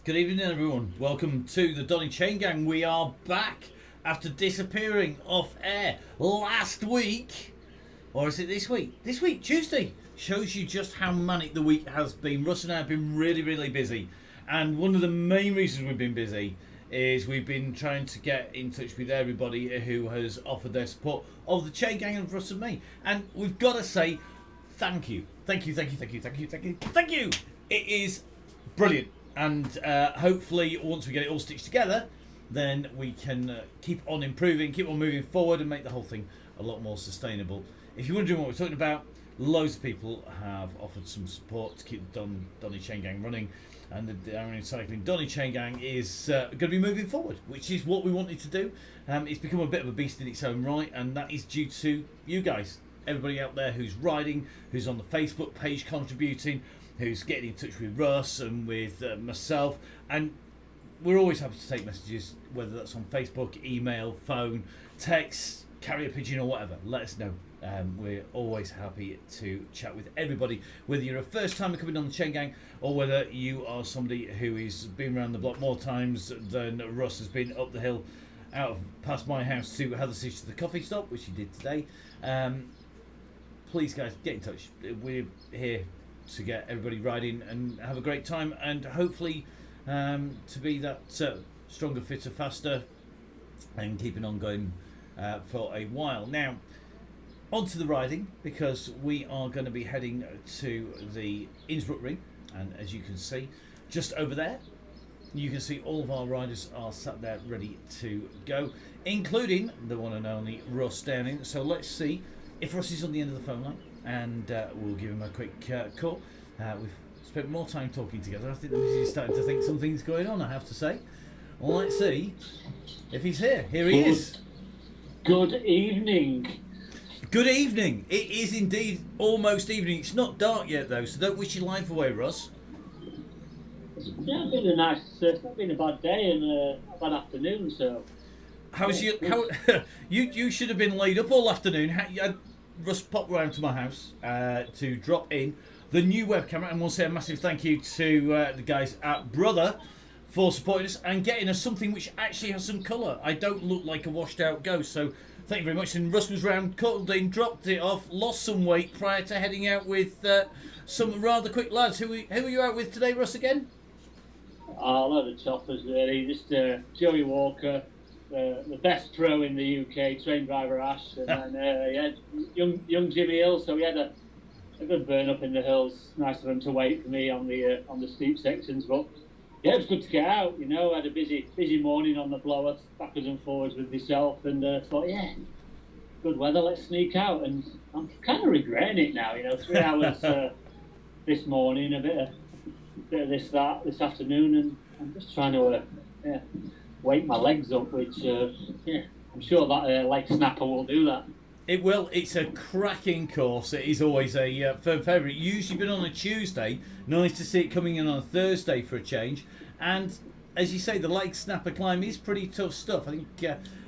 Good evening, everyone. Welcome to the Donny Chain Gang. We are back after disappearing off air last week. Or is it this week? This week, Tuesday. Shows you just how manic the week has been. Russ and I have been really, really busy. And one of the main reasons we've been busy is we've been trying to get in touch with everybody who has offered their support of the Chain Gang and Russ and me. And we've got to say thank you. Thank you. It is brilliant. And hopefully once we get it all stitched together, then we can keep on improving, keep on moving forward and make the whole thing a lot more sustainable. If you're wondering what we're talking about, loads of people have offered some support to keep the Donny Chain Gang running, and the Down Cycling Donny Chain Gang is going to be moving forward, which is what we wanted to do. It's become a bit of a beast in its own right, and that is due to you guys, everybody out there who's riding, who's on the Facebook page contributing, who's getting in touch with Russ and with myself, and we're always happy to take messages, whether that's on Facebook, email, phone, text, carrier pigeon or whatever. Let us know. We're always happy to chat with everybody, whether you're a first timer coming on the Chain Gang or whether you are somebody who has been around the block more times than Russ has been up the hill past my house to Hathersage to the coffee stop, which he did today. Please guys, get in touch. We're here to get everybody riding and have a great time, and hopefully to be that stronger, fitter, faster, and keeping on going for a while. Now, onto the riding, because we are going to be heading to the Innsbrucking, and as you can see, just over there, you can see all of our riders are sat there ready to go, including the one and only Russ Downing. So let's see if Russ is on the end of the phone line, and we'll give him a quick call. We've spent more time talking together. I think the missus is starting to think something's going on, I have to say. Well, let's see if he's here. Here he is. Good evening. Good evening. It is indeed almost evening. It's not dark yet, though, so don't wish your life away, Russ. Yeah, it's been a nice, it's not been a bad day and a bad afternoon, so. How's you? You should have been laid up all afternoon. Russ popped round to my house to drop in the new web camera, and we'll say a massive thank you to the guys at Brother for supporting us and getting us something which actually has some colour. I don't look like a washed out ghost, so thank you very much. And Russ was round, cuddled in, dropped it off, lost some weight prior to heading out with some rather quick lads. Who are you out with today, Russ, again? A lot of choppers, really. Just Joey Walker, the best pro in the UK, train driver Ash, and then young Jimmy Hill. So we had a good burn up in the hills. Nice of them to wait for me on the steep sections, but yeah, it was good to get out. You know, I had a busy morning on the blower, backwards and forwards with myself, and thought, yeah, good weather, let's sneak out. And I'm kind of regretting it now. You know, 3 hours this morning, a bit of this afternoon, and I'm just trying to wake my legs up, which I'm sure that leg snapper will do that. It will. It's a cracking course. It is always a firm favourite. Usually been on a Tuesday. Nice to see it coming in on a Thursday for a change. And as you say, the leg snapper climb is pretty tough stuff. I think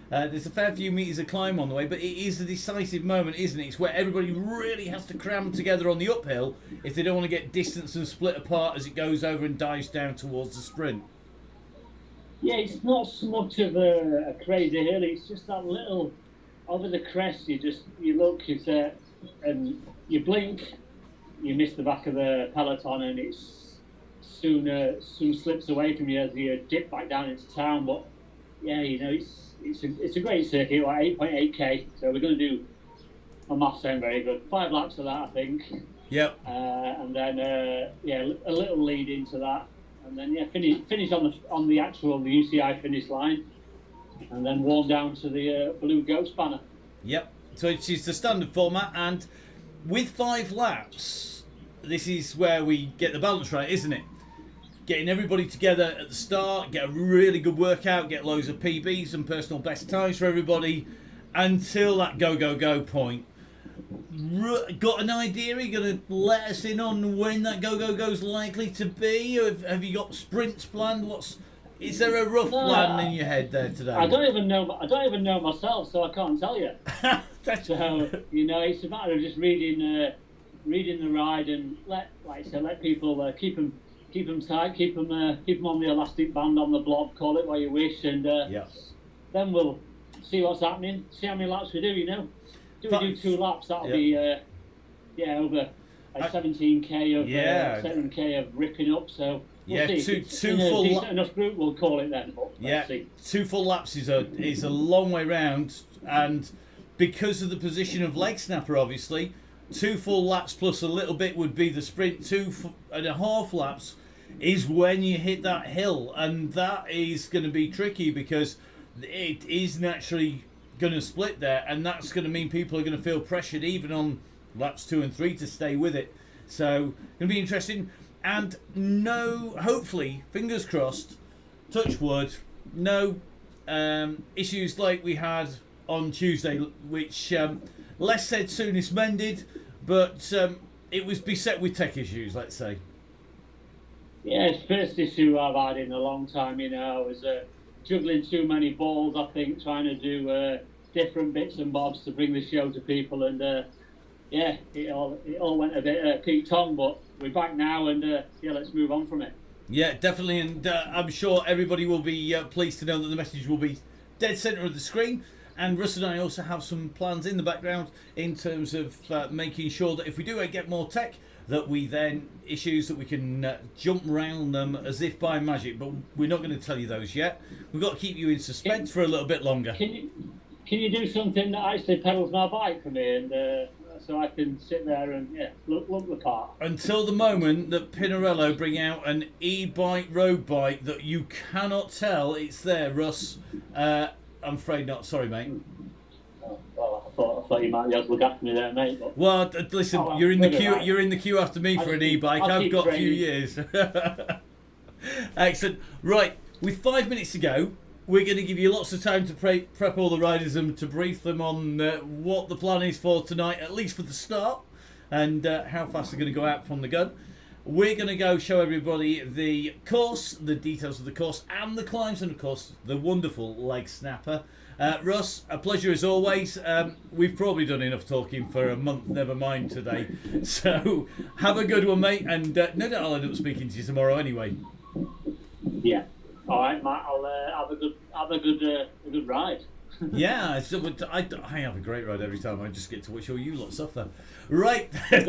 there's a fair few metres of climb on the way, but it is a decisive moment, isn't it? It's where everybody really has to cram together on the uphill if they don't want to get distanced and split apart as it goes over and dives down towards the sprint. Yeah, it's not so much of a crazy hill. It's just that little over the crest. You look, and you blink, you miss the back of the peloton, and it's soon slips away from you as you dip back down into town. But yeah, you know, it's a great circuit, like 8.8k. So we're going to do, my maths sound very good, 5 laps of that, I think. Yep. And then a little lead into that, and then finish on the UCI finish line, and then warm down to the Blue Ghost banner. Yep. So it is the standard format, and with 5 laps, this is where we get the balance right, isn't it? Getting everybody together at the start, get a really good workout, get loads of PBs and personal best times for everybody until that go point. Got an idea? Are you going to let us in on when that go's likely to be? Or have you got sprints planned? Is there a rough plan in your head there today? I don't even know myself, so I can't tell you. So you know, it's a matter of just reading the ride and let people keep them keep them tight, keep them on the elastic band on the blob, call it what you wish, and then we'll see what's happening, see how many laps we do. You know, do we do 2 laps? That'll be over like 17k of 7k of ripping up. So we'll see. two full enough group, we'll call it then. But let's see. 2 full laps is a long way round, and because of the position of leg snapper, obviously, 2 full laps plus a little bit would be the sprint. 2.5 laps is when you hit that hill, and that is going to be tricky because it is naturally going to split there, and that's going to mean people are going to feel pressured even on laps 2 and 3 to stay with it. So going to be interesting, and no, hopefully, fingers crossed, touch wood, no issues like we had on Tuesday, which less said soonest mended, but it was beset with tech issues, let's say. Yeah, it's the first issue I've had in a long time. You know, I was juggling too many balls, I think, trying to do different bits and bobs to bring the show to people, and it all went a bit Pete Tong, but we're back now, and let's move on from it. Yeah, definitely, and I'm sure everybody will be pleased to know that the message will be dead centre of the screen. And Russ and I also have some plans in the background in terms of making sure that if we do get more tech, that we then issues that we can jump around them as if by magic. But we're not going to tell you those yet. We've got to keep you in suspense for a little bit longer. Can you do something that actually pedals my bike for me, and so I can sit there and look the part? Until the moment that Pinarello bring out an e-bike road bike that you cannot tell it's there, Russ. I'm afraid not. Sorry, mate. Well, I thought you might be able to look after me there, mate. But... Well, listen, you're in the queue. Right. You're in the queue after me for an e-bike. I've got a few years. Excellent. Right, with 5 minutes to go, we're going to give you lots of time to prep all the riders and to brief them on what the plan is for tonight, at least for the start, and how fast they're going to go out from the gun. We're going to go show everybody the course, the details of the course, and the climbs, and of course the wonderful leg snapper. Russ, a pleasure as always. We've probably done enough talking for a month, never mind today. So have a good one, mate, and no doubt I'll end up speaking to you tomorrow anyway. Yeah. All right, Matt. I'll have a good ride. Yeah, I have a great ride every time. I just get to watch all you lot suffer. Right. You've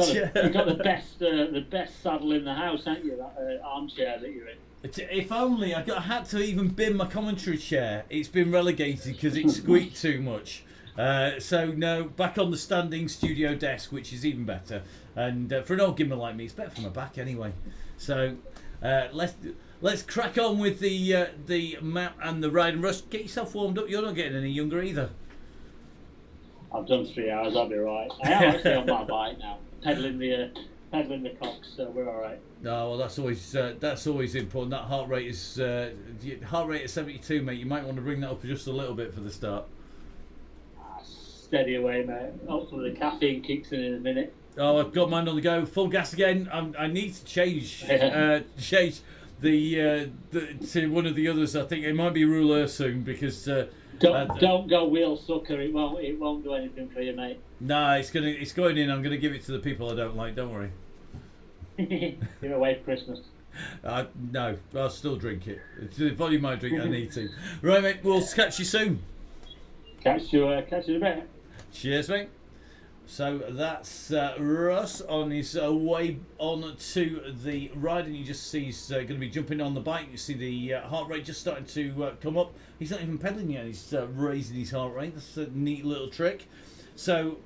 got the best saddle in the house, haven't you? That armchair that you're in. If only I had to even bin my commentary chair. It's been relegated because it squeaked too much. So no, back on the standing studio desk, which is even better. And for an old gimmer like me, it's better for my back anyway. So let's crack on with the map and the ride. And Russ, get yourself warmed up. You're not getting any younger either. I've done 3 hours. I'll be right. I am actually on my bike now, pedaling the cocks, so we're all right. No, well, that's always important. That heart rate is heart rate at 72, mate. You might want to bring that up just a little bit for the start. Steady away, mate. Hopefully the caffeine kicks in a minute. Oh, I've got mine on the go. Full gas again. I need to change the to one of the others. I think it might be Rouleur soon because don't go wheel sucker. It won't do anything for you, mate. No, it's going in. I'm gonna give it to the people I don't like. Don't worry. Give away for Christmas. No, I'll still drink it. It's the volume I drink. I need to. Right, mate. We'll catch you soon. Catch you in a bit. Cheers, mate. So that's Russ on his way on to the ride, and you just see he's going to be jumping on the bike. You see the heart rate just starting to come up. He's not even pedaling yet. He's raising his heart rate. That's a neat little trick. So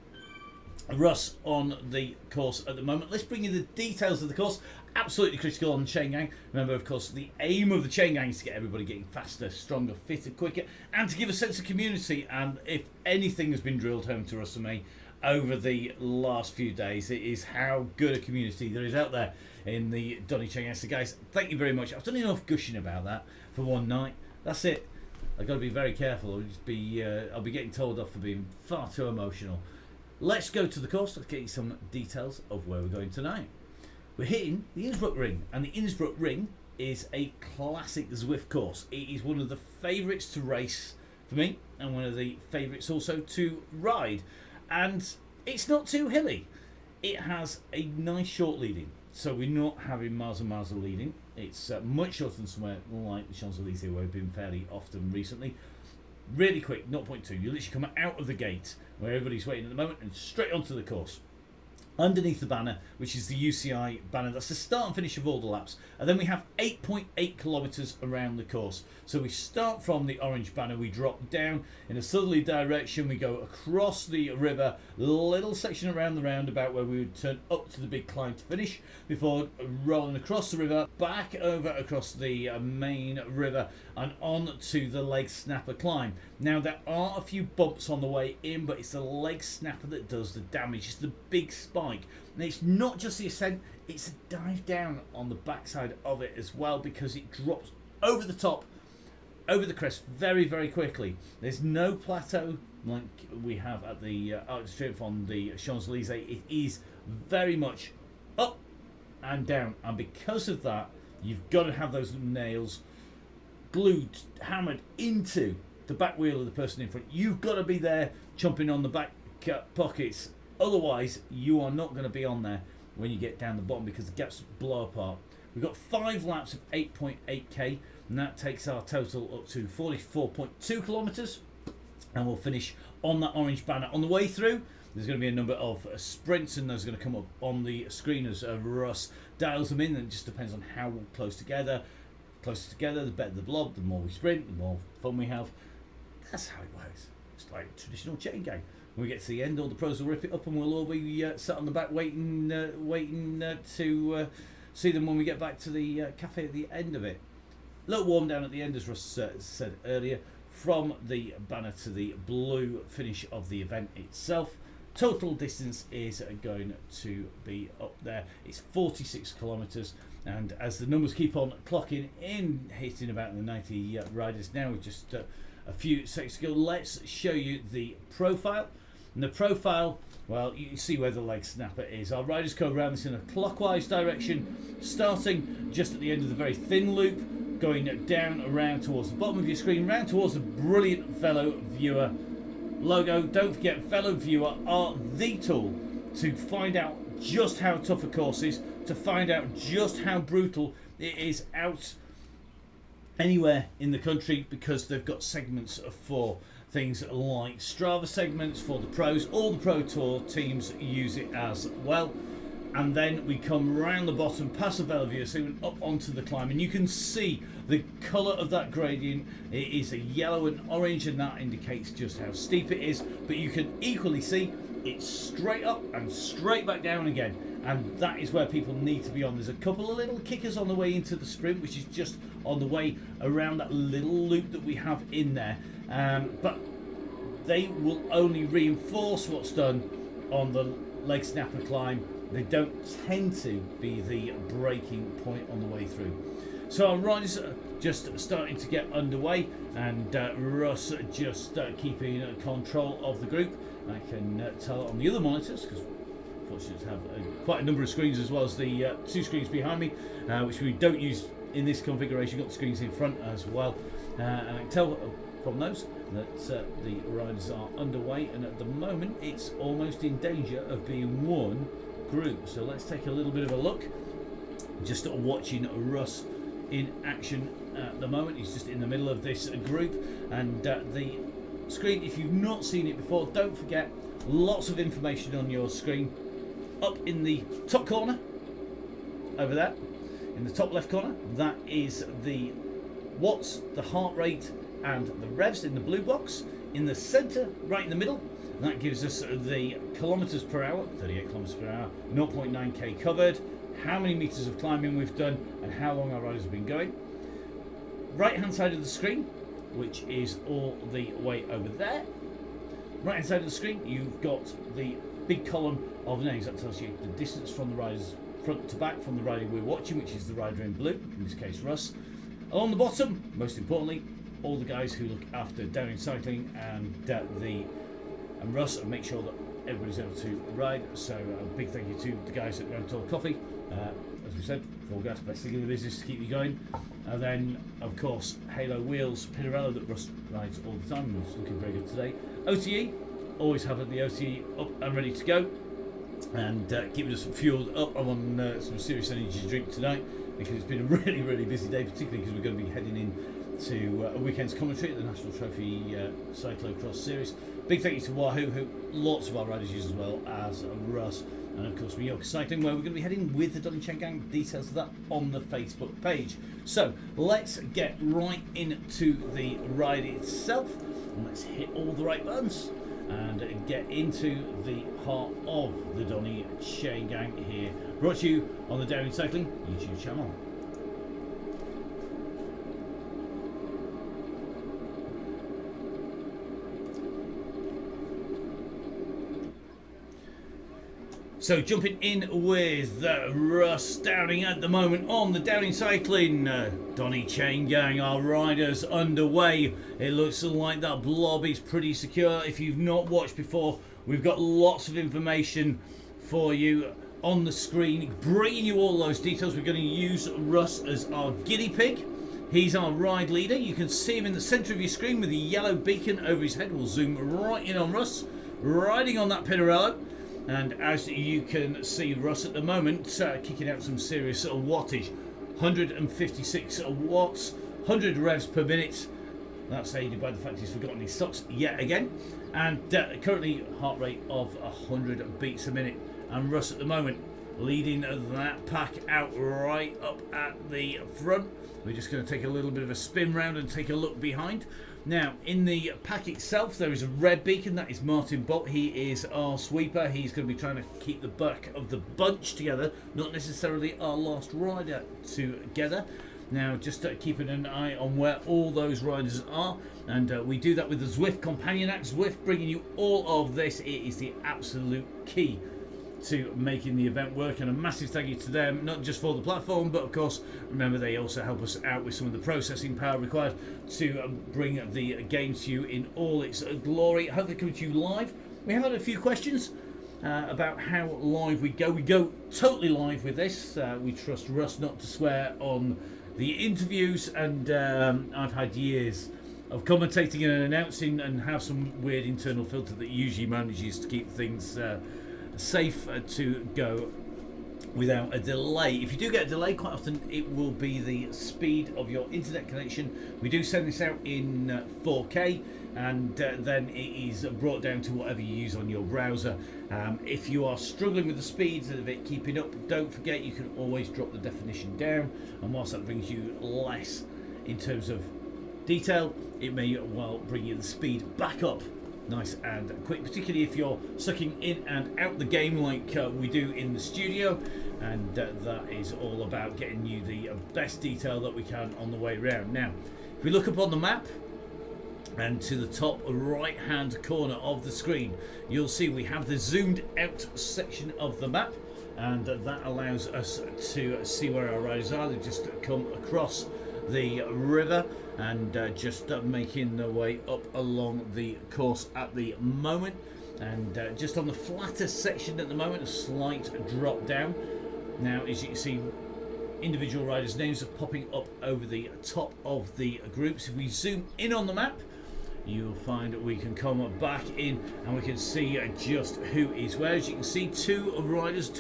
Russ on the course at the moment. Let's bring you the details of the course. Absolutely critical on the chain gang. Remember, of course, the aim of the chain gang is to get everybody getting faster, stronger, fitter, quicker, and to give a sense of community. And if anything has been drilled home to Russ and me over the last few days, it is how good a community there is out there in the Donny Chain gang. So guys, thank you very much. I've done enough gushing about that for one night. That's it. I've got to be very careful. I'll be getting told off for being far too emotional. Let's go to the course. Let's get you some details of where we're going tonight. We're hitting the Innsbruck Ring, and the Innsbruck Ring is a classic Zwift course. It is one of the favourites to race for me, and one of the favourites also to ride. And it's not too hilly. It has a nice short lead-in. so we're not having miles and miles of leading. It's much shorter than somewhere like the Champs-Elysees, where we've been fairly often recently. Really quick, 0.2. You literally come out of the gate where everybody's waiting at the moment and straight onto the course. Underneath the banner, which is the UCI banner, that's the start and finish of all the laps. And then we have 8.8 kilometres around the course. So we start from the orange banner, we drop down in a southerly direction, we go across the river, little section around the roundabout where we would turn up to the big climb to finish, before rolling across the river, back over across the main river and on to the leg snapper climb. Now there are a few bumps on the way in, but it's the leg snapper that does the damage. It's the big spike. And it's not just the ascent, it's a dive down on the backside of it as well, because it drops over the top, over the crest very, very quickly. There's no plateau like we have at the Arc de Triomphe on the Champs-Elysees. It is very much up and down, and because of that, you've got to have those nails glued, hammered into the back wheel of the person in front. You've got to be there chomping on the back pockets. Otherwise, you are not going to be on there when you get down the bottom, because the gaps blow apart. We've got 5 laps of 8.8k, and that takes our total up to 44.2 kilometres. And we'll finish on that orange banner. On the way through, there's going to be a number of sprints, and those are going to come up on the screen as Russ dials them in. And it just depends on how close together. Closer together, the better the blob, the more we sprint, the more fun we have. That's how it works. It's like a traditional chain gang. When we get to the end, all the pros will rip it up, and we'll all be sat on the back waiting to see them when we get back to the cafe at the end of it. A little warm down at the end, as Russ said earlier, from the banner to the blue finish of the event itself. Total distance is going to be up there. It's 46 kilometres, and as the numbers keep on clocking in, hitting about the 90 riders now, with just a few seconds to go, let's show you the profile. And the profile, well, you can see where the leg snapper is. Our riders go around this in a clockwise direction, starting just at the end of the very thin loop, going down around towards the bottom of your screen, round towards the brilliant fellow viewer logo. Don't forget, fellow viewer are the tool to find out just how tough a course is, to find out just how brutal it is out anywhere in the country, because they've got segments for things like Strava segments for the pros. All the Pro Tour teams use it as well. And then we come round the bottom past the Bellevue, so up onto the climb, and you can see the colour of that gradient. It is a yellow and orange, and that indicates just how steep it is, but you can equally see it's straight up and straight back down again, and that is where people need to be on. There's a couple of little kickers on the way into the sprint, which is just on the way around that little loop that we have in there, but they will only reinforce what's done on the leg snapper climb. They don't tend to be the breaking point on the way through. So our riders are just starting to get underway, and Russ just keeping control of the group. I can tell on the other monitors, because fortunately I have quite a number of screens, as well as the 2 screens behind me, which we don't use in this configuration. Got the screens in front as well, and I can tell from those that the riders are underway, and at the moment it's almost in danger of being one group. So let's take a little bit of a look. Just watching Russ in action at the moment. He's just in the middle of this group, and the screen, if you've not seen it before, don't forget, lots of information on your screen. Up in the top corner over there, in the top left corner, that is the watts, the heart rate and the revs in the blue box. In the centre, right in the middle, that gives us the kilometres per hour, 38 kilometres per hour, 0.9k covered, how many metres of climbing we've done, and how long our riders have been going. Right hand side of the screen, which is all the way over there. Right hand side of the screen, you've got the big column of names. That tells you the distance from the riders front to back from the rider we're watching, which is the rider in blue, in this case Russ. Along the bottom, most importantly, all the guys who look after downhill cycling and Russ, and make sure that everybody's able to ride. So a big thank you to the guys at Round Tall Coffee. As we said, full gas, best thing in the business to keep you going. And then, of course, Halo Wheels, Pinarello, that Russ rides all the time. It's looking very good today. OTE, always having the OTE up and ready to go. and keeping us fueled up. I'm on some serious energy drink tonight because it's been a really, really busy day, particularly because we're going to be heading in to a weekend's commentary at the National Trophy Cyclocross Series. Big thank you to Wahoo, who lots of our riders use, as well as Russ, and of course Mallorca Cycling, where we're going to be heading with the Donny Chen Gang. Details of that on the Facebook page. So let's get right into the ride itself, and let's hit all the right buttons and get into the heart of the Donny Chen Gang here, brought to you on the Downhill Cycling YouTube channel. So jumping in with Russ Downing at the moment on the Downing Cycling Donny Chen Gang. Our riders underway. It looks like that blob is pretty secure. If you've not watched before, we've got lots of information for you on the screen, bringing you all those details. We're going to use Russ as our guinea pig. He's our ride leader. You can see him in the centre of your screen with the yellow beacon over his head. We'll zoom right in on Russ, riding on that Pinarello. And as you can see, Russ at the moment kicking out some serious wattage. 156 watts, 100 revs per minute. That's aided by the fact he's forgotten his socks yet again. And currently heart rate of 100 beats a minute. And Russ at the moment leading that pack out right up at the front. We're just going to take a little bit of a spin round and take a look behind. Now, in the pack itself, there is a red beacon. That is Martin Bolt. He is our sweeper. He's going to be trying to keep the back of the bunch together, not necessarily our last rider together. Now, just keeping an eye on where all those riders are. And we do that with the Zwift Companion app. Zwift bringing you all of this. It is the absolute key to making the event work, and a massive thank you to them, not just for the platform, but of course remember they also help us out with some of the processing power required to bring the game to you in all its glory. Hopefully coming to you live. We have had a few questions about how live we go. We go totally live with this. We trust Russ not to swear on the interviews, and I've had years of commentating and announcing and have some weird internal filter that usually manages to keep things safe to go without a delay. If you do get a delay, quite often it will be the speed of your internet connection. We do send this out in 4K, and then it is brought down to whatever you use on your browser. If you are struggling with the speeds of it keeping up, don't forget you can always drop the definition down, and whilst that brings you less in terms of detail, it may well bring you the speed back up nice and quick, particularly if you're sucking in and out the game like we do in the studio, and that is all about getting you the best detail that we can on the way around. Now, if we look up on the map and to the top right hand corner of the screen, you'll see we have the zoomed out section of the map, and that allows us to see where our riders are. They just come across the river and just making their way up along the course at the moment, and just on the flatter section at the moment, a slight drop down. Now, as you can see, individual riders' names are popping up over the top of the groups. If we zoom in on the map, you'll find that we can come back in and we can see just who is where. As you can see, two or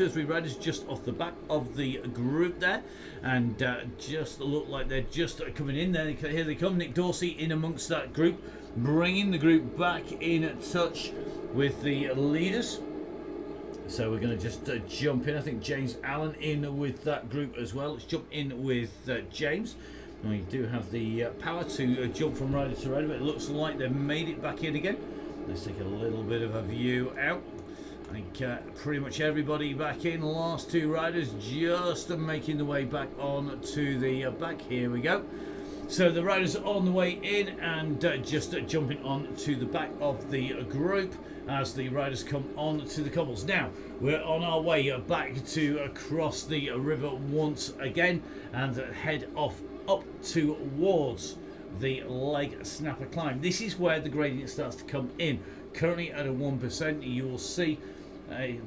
three riders just off the back of the group there, and just look like they're just coming in there. Here they come, Nick Dorsey in amongst that group, bringing the group back in touch with the leaders. So we're going to just jump in. I think James Allen in with that group as well. Let's jump in with James. We do have the power to jump from rider to rider, but it looks like they've made it back in again. Let's take a little bit of a view out. I think pretty much everybody back in. Last two riders just making the way back on to the back. Here we go. So the riders are on the way in and just jumping on to the back of the group as the riders come on to the cobbles. Now we're on our way back to cross the river once again and head off up towards the leg snapper climb. This is where the gradient starts to come in. Currently at a 1%, you will see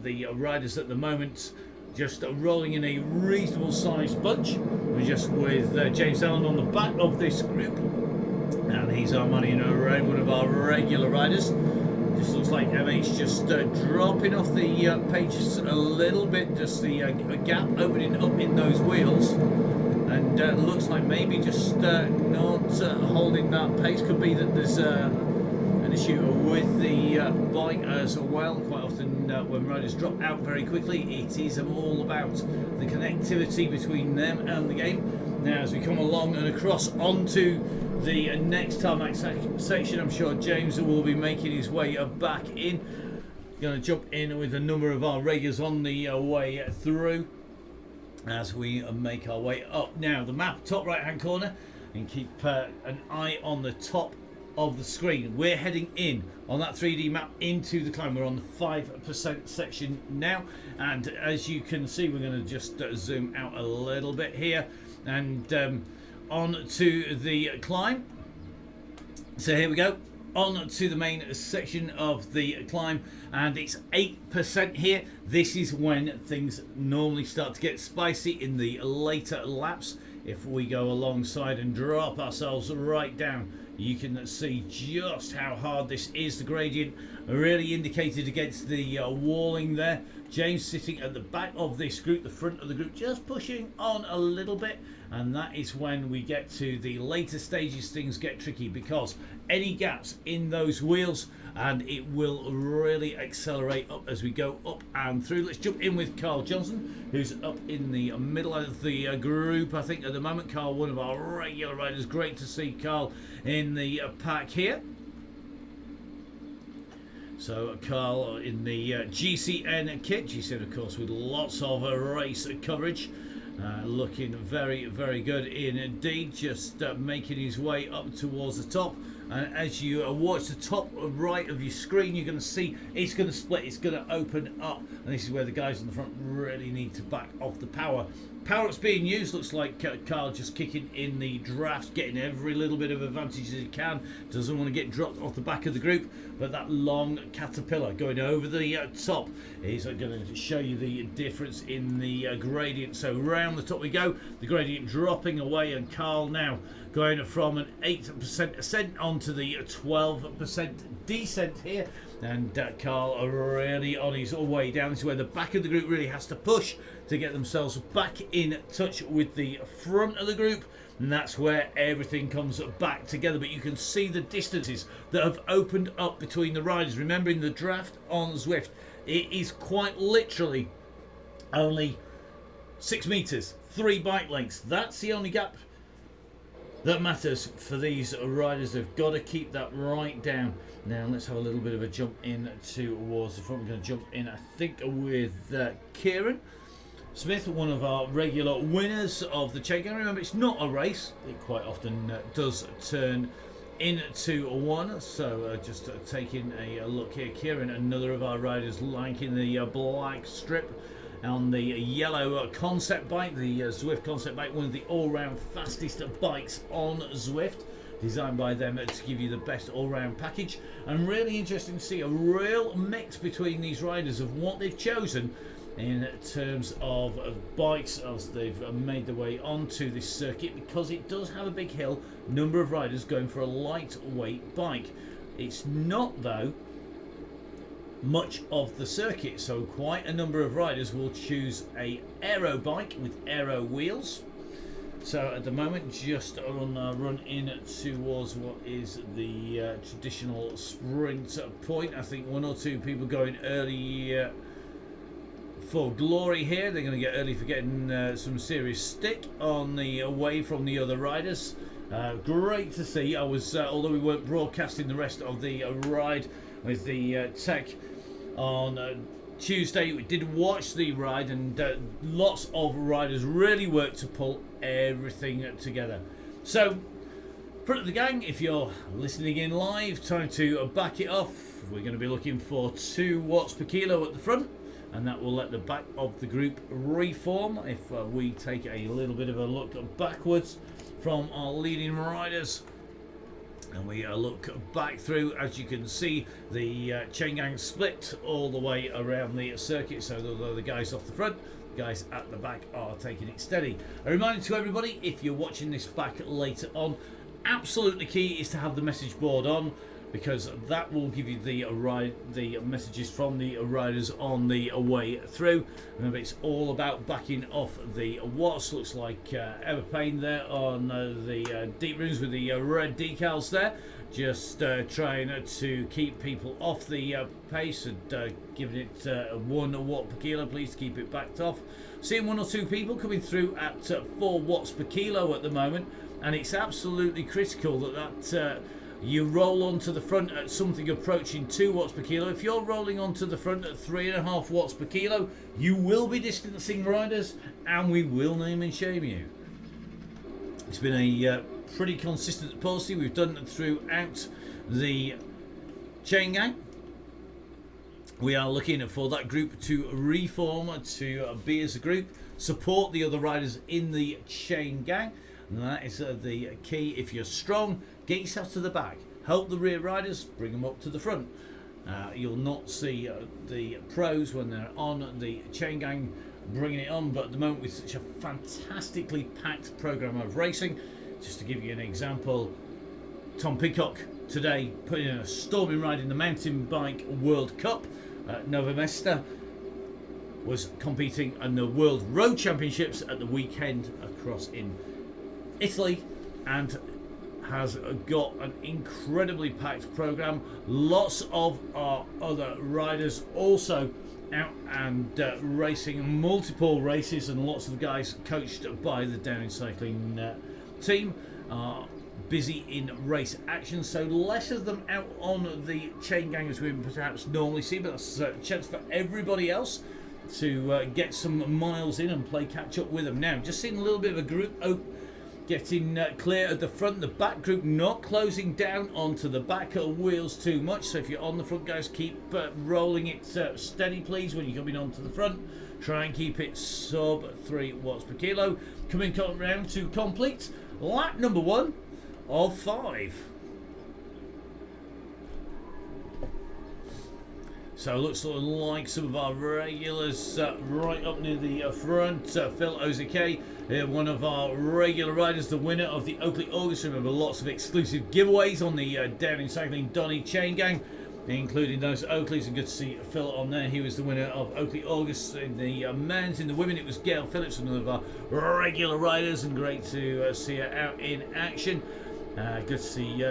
the riders at the moment just rolling in a reasonable sized bunch. We're just with James Allen on the back of this group, and he's our money in a round, one of our regular riders. Just looks like MH just dropping off the pace just a little bit, just the a gap opening up in those wheels, and looks like maybe just not holding that pace. Could be that there's an issue with the bike as well. Quite often when riders drop out very quickly, it is all about the connectivity between them and the game. Now as we come along and across onto the next tarmac section, I'm sure James will be making his way back in. Going to jump in with a number of our regulars on the way through as we make our way up. Now the map, top right hand corner, and keep an eye on the top of the screen. We're heading in on that 3D map into the climb. We're on the 5% section now, and as you can see, we're going to just zoom out a little bit here and on to the climb. So here we go, on to the main section of the climb, and it's 8% here. This is when things normally start to get spicy in the later laps. If we go alongside and drop ourselves right down, you can see just how hard this is. The gradient really indicated against the walling there. James sitting at the back of this group, the front of the group, just pushing on a little bit, and that is when we get to the later stages. Things get tricky because any gaps in those wheels, and it will really accelerate up as we go up and through. Let's jump in with Carl Johnson, who's up in the middle of the group, I think, at the moment. Carl, one of our regular riders. Great to see Carl in the pack here. So Carl in the GCN kit, GCN of course with lots of race coverage, looking very, very good indeed, just making his way up towards the top. And as you watch the top right of your screen, you're going to see it's going to split, it's going to open up, and this is where the guys on the front really need to back off the power. Power that's being used, looks like Carl just kicking in the draft, getting every little bit of advantage as he can. Doesn't want to get dropped off the back of the group, but that long caterpillar going over the top is going to show you the difference in the gradient. So round the top we go, the gradient dropping away, and Carl now going from an 8% ascent onto the 12% descent here, and Carl really on his way down. This is where the back of the group really has to push to get themselves back in touch with the front of the group, and that's where everything comes back together. But you can see the distances that have opened up between the riders. Remembering the draft on Zwift, it is quite literally only 6 meters, 3 bike lengths. That's the only gap that matters for these riders. They've got to keep that right down. Now let's have a little bit of a jump in towards the front. We're going to jump in, I think, with Kieran Smith, one of our regular winners of the chain gang. Remember, it's not a race. It quite often does turn into one. So just taking a look here. Kieran, another of our riders, liking the black strip on the yellow concept bike, the Zwift concept bike, one of the all-round fastest bikes on Zwift, designed by them to give you the best all-round package. And really interesting to see a real mix between these riders of what they've chosen in terms of bikes as they've made their way onto this circuit, because it does have a big hill. Number of riders going for a lightweight bike. It's not, though, much of the circuit, so quite a number of riders will choose a aero bike with aero wheels. So at the moment, just on a run in towards what is the traditional sprint point. I think 1 or 2 people going early for glory here. They're going to get early for getting some serious stick on the away from the other riders. Great to see. I was although we weren't broadcasting the rest of the ride with the tech on Tuesday, we did watch the ride, and lots of riders really worked to pull everything together. So front of the gang, if you're listening in live, time to back it off. We're going to be looking for 2 watts per kilo at the front, and that will let the back of the group reform. If we take a little bit of a look backwards from our leading riders, and we look back through, as you can see, the chain gang split all the way around the circuit. So although the guys off the front, the guys at the back are taking it steady. A reminder to everybody, if you're watching this back later on, absolutely key is to have the message board on, because that will give you the messages from the riders on the way through. Remember, it's all about backing off the watts. Looks like Emma Payne there on the deep rooms with the red decals there, just trying to keep people off the pace and giving it 1 watt per kilo. Please keep it backed off. Seeing 1 or 2 people coming through at 4 watts per kilo at the moment, and it's absolutely critical that you roll onto the front at something approaching 2 watts per kilo. If you're rolling onto the front at 3.5 watts per kilo, you will be distancing riders, and we will name and shame you. It's been a pretty consistent policy we've done throughout the chain gang. We are looking for that group to reform, to be as a group, support the other riders in the chain gang. And that is the key. If you're strong, get yourself to the back. Help the rear riders, bring them up to the front. You'll not see the pros when they're on the chain gang bringing it on, but at the moment with such a fantastically packed programme of racing, just to give you an example, Tom Peacock today put in a storming ride in the Mountain Bike World Cup. Nova Mesta was competing in the World Road Championships at the weekend across in Italy, and has got an incredibly packed programme. Lots of our other riders also out and racing multiple races, and lots of the guys coached by the Downing Cycling team are busy in race action, so less of them out on the chain gang as we perhaps normally see, but that's a chance for everybody else to get some miles in and play catch up with them. Now, just seeing a little bit of a group getting clear at the front. The back group not closing down onto the back wheels too much, so if you're on the front, guys, keep rolling it steady please when you're coming onto the front. Try and keep it sub 3 watts per kilo. Coming round to complete lap number 1 of 5. So it looks like some of our regulars right up near the front. Phil Ozike, one of our regular riders, the winner of the Oakley August. Remember, lots of exclusive giveaways on the Downing Cycling Donny chain gang, including those Oakleys, and good to see Phil on there. He was the winner of Oakley August in the men's. In the women, it was Gail Phillips, one of our regular riders, and great to see her out in action. Good to see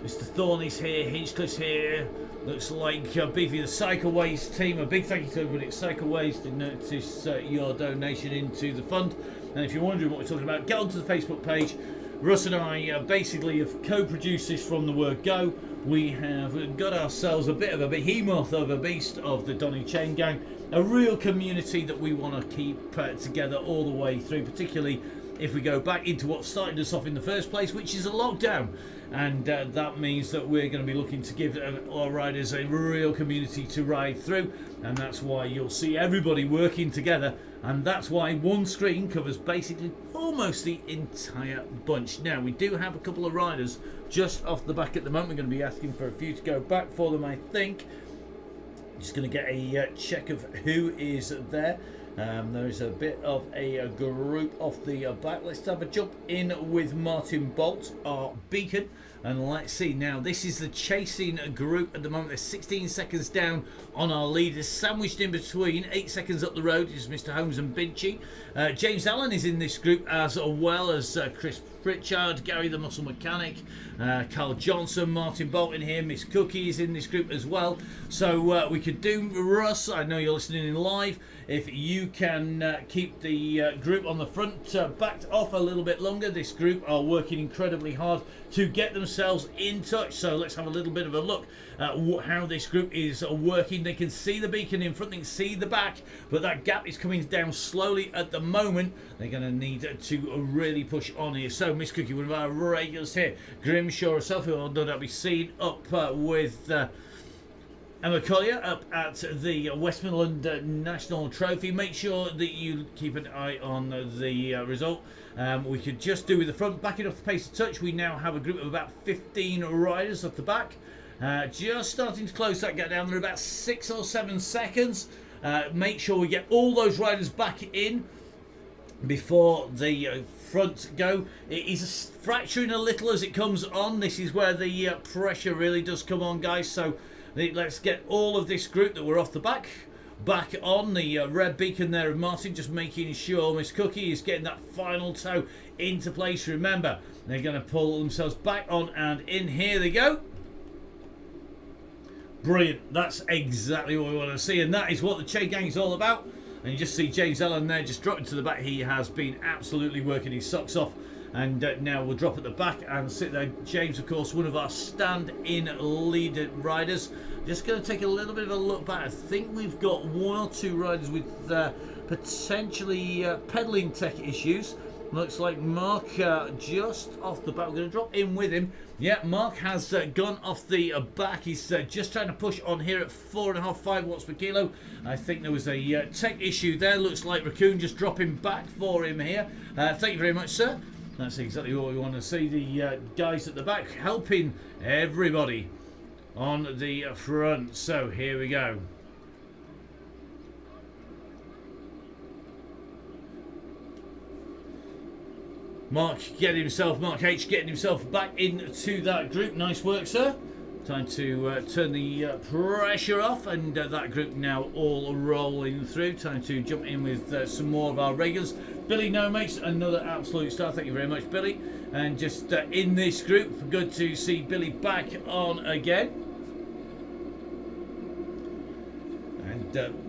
Mr. Thorney's here, Hinchcliffe's here. Looks like Beefy the Cycleways team. A big thank you to everybody at Cycleways. Did notice your donation into the fund. And if you're wondering what we're talking about, get onto the Facebook page. Russ and I basically have co-produced this from the word go. We have got ourselves a bit of a behemoth of a beast of the Donny Chain Gang. A real community that we want to keep together all the way through, particularly if we go back into what started us off in the first place, which is a lockdown. And that means that we're going to be looking to give our riders a real community to ride through, and that's why you'll see everybody working together, and that's why one screen covers basically almost the entire bunch. Now, we do have a couple of riders just off the back at the moment. We're going to be asking for a few to go back for them, I think. Just going to get a check of who is there. There is a bit of a group off the back. Let's have a jump in with Martin Bolt, our beacon, and let's see. Now, this is the chasing group at the moment. They're 16 seconds down on our leaders, sandwiched in between. 8 seconds up the road is Mr. Holmes and Binchy. James Allen is in this group, as well as Chris Pritchard, Gary the Muscle Mechanic, Carl Johnson, Martin Bolton here, Miss Cookie is in this group as well. So we could do Russ. I know you're listening in live. If you can keep the group on the front backed off a little bit longer, this group are working incredibly hard to get themselves in touch. So let's have a little bit of a look at how this group is working. They can see the beacon in front, they can see the back, but that gap is coming down slowly at the moment. They're going to need to really push on here. So Miss Cookie, one of our regulars here, Grimshaw herself, who will no doubt be seen up with Emma Collier up at the Westmoreland National Trophy. Make sure that you keep an eye on the result. We could just do with the front, backing off the pace of touch. We now have a group of about 15 riders at the back. Just starting to close that gap down. They're about 6 or 7 seconds. Make sure we get all those riders back in before the front go. It is fracturing a little as it comes on. This is where the pressure really does come on, guys. So let's get all of this group that were off the back on. The red beacon there of Martin, just making sure Miss Cookie is getting that final toe into place. Remember, they're going to pull themselves back on and in. Here they go. Brilliant. That's exactly what we want to see, and that is what the chain gang is all about. And you just see James Allen there just dropping to the back. He has been absolutely working his socks off, and now we'll drop at the back and sit there. James, of course, one of our stand-in leader riders. Just going to take a little bit of a look back. I think we've got one or two riders with potentially pedalling tech issues. Looks like Mark just off the back. We're going to drop in with him. Yeah, Mark has gone off the back. He's just trying to push on here at 4.5, 5 watts per kilo. I think there was a tech issue there. Looks like Raccoon just dropping back for him here. Thank you very much, sir. That's exactly what we want to see. The guys at the back helping everybody on the front. So here we go. Mark H getting himself back into that group. Nice work, sir. Time to turn the pressure off, and that group now all rolling through. Time to jump in with some more of our regulars. Billy No Makes, another absolute star. Thank you very much, Billy. And just in this group, good to see Billy back on again.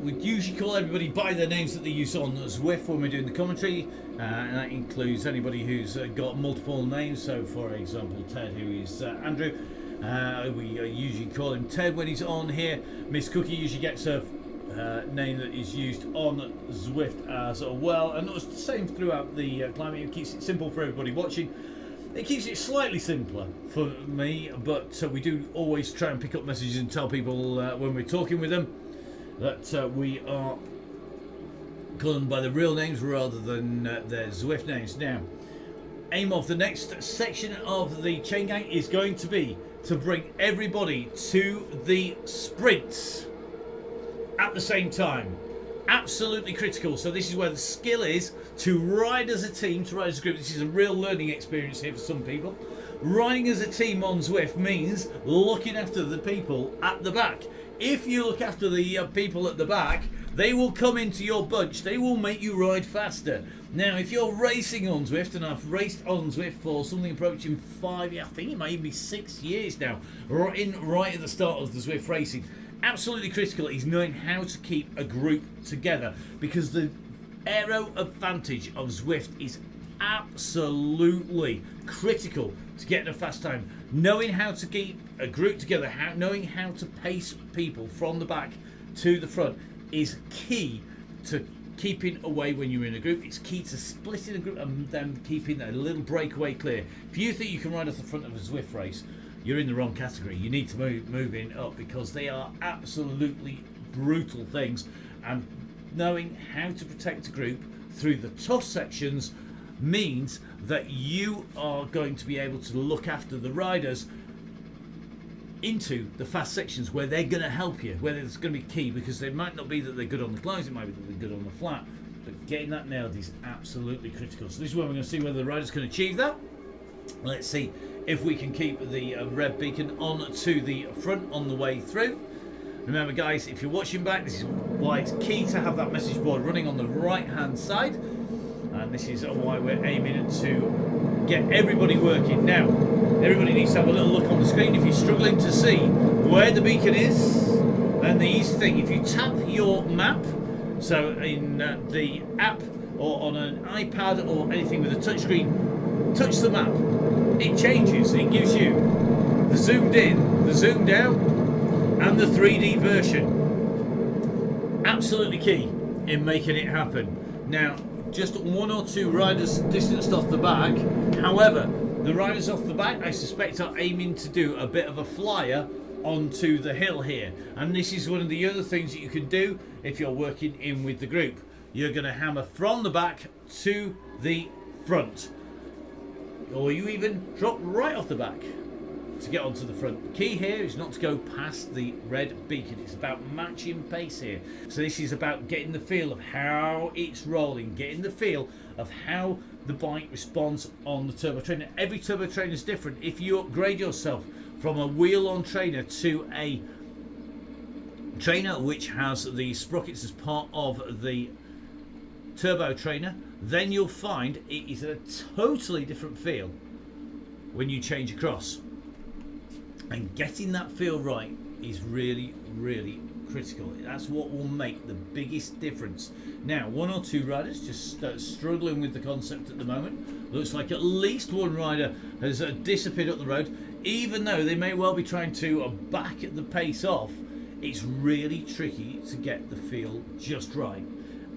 We usually call everybody by their names that they use on Zwift when we're doing the commentary, and that includes anybody who's got multiple names. So, for example, Ted, who is Andrew, we usually call him Ted when he's on here. Miss Cookie usually gets a name that is used on Zwift as well, and it's the same throughout the climate. It keeps it simple for everybody watching. It keeps it slightly simpler for me, but we do always try and pick up messages and tell people when we're talking with them that we are calling them by the real names rather than their Zwift names. Now, aim of the next section of the chain gang is going to be to bring everybody to the sprints at the same time. Absolutely critical. So this is where the skill is to ride as a team, to ride as a group. This is a real learning experience here for some people. Riding as a team on Zwift means looking after the people at the back. If you look after the people at the back, they will come into your bunch. They will make you ride faster. Now, if you're racing on Zwift, and I've raced on Zwift for something approaching 5, I think it may even be 6 years now, right at the start of the Zwift racing, absolutely critical is knowing how to keep a group together, because the aero advantage of Zwift is absolutely critical to getting a fast time. Knowing how to keep a group together, knowing how to pace people from the back to the front is key to keeping away when you're in a group. It's key to splitting a group and then keeping a little breakaway clear. If you think you can ride off the front of a Zwift race, you're in the wrong category. You need to move in up, because they are absolutely brutal things, and knowing how to protect a group through the tough sections means that you are going to be able to look after the riders into the fast sections where they're going to help you, where it's going to be key, because it might not be that they're good on the climbs, it might be that they're good on the flat, but getting that nailed is absolutely critical. So this is where we're going to see whether the riders can achieve that. Let's see if we can keep the red beacon on to the front on the way through. Remember, guys, if you're watching back, this is why it's key to have that message board running on the right hand side, and this is why we're aiming to get everybody working. Now, everybody needs to have a little look on the screen. If you're struggling to see where the beacon is, then the easy thing, if you tap your map, so in the app or on an iPad or anything with a touch screen, touch the map. It changes. It gives you the zoomed in, the zoomed out, and the 3D version. Absolutely key in making it happen. Now, just 1 or 2 riders distanced off the back. However, the riders off the back, I suspect, are aiming to do a bit of a flyer onto the hill here. And this is one of the other things that you can do if you're working in with the group. You're going to hammer from the back to the front, or you even drop right off the back to get onto the front. The key here is not to go past the red beacon. It's about matching pace here. So this is about getting the feel of how it's rolling, getting the feel of how the bike responds on the turbo trainer. Every turbo trainer is different. If you upgrade yourself from a wheel-on trainer to a trainer which has the sprockets as part of the turbo trainer, then you'll find it is a totally different feel when you change across. And getting that feel right is really, really critical. That's what will make the biggest difference. Now, one or two riders just struggling with the concept at the moment. Looks like at least one rider has disappeared up the road, even though they may well be trying to back the pace off. It's really tricky to get the feel just right.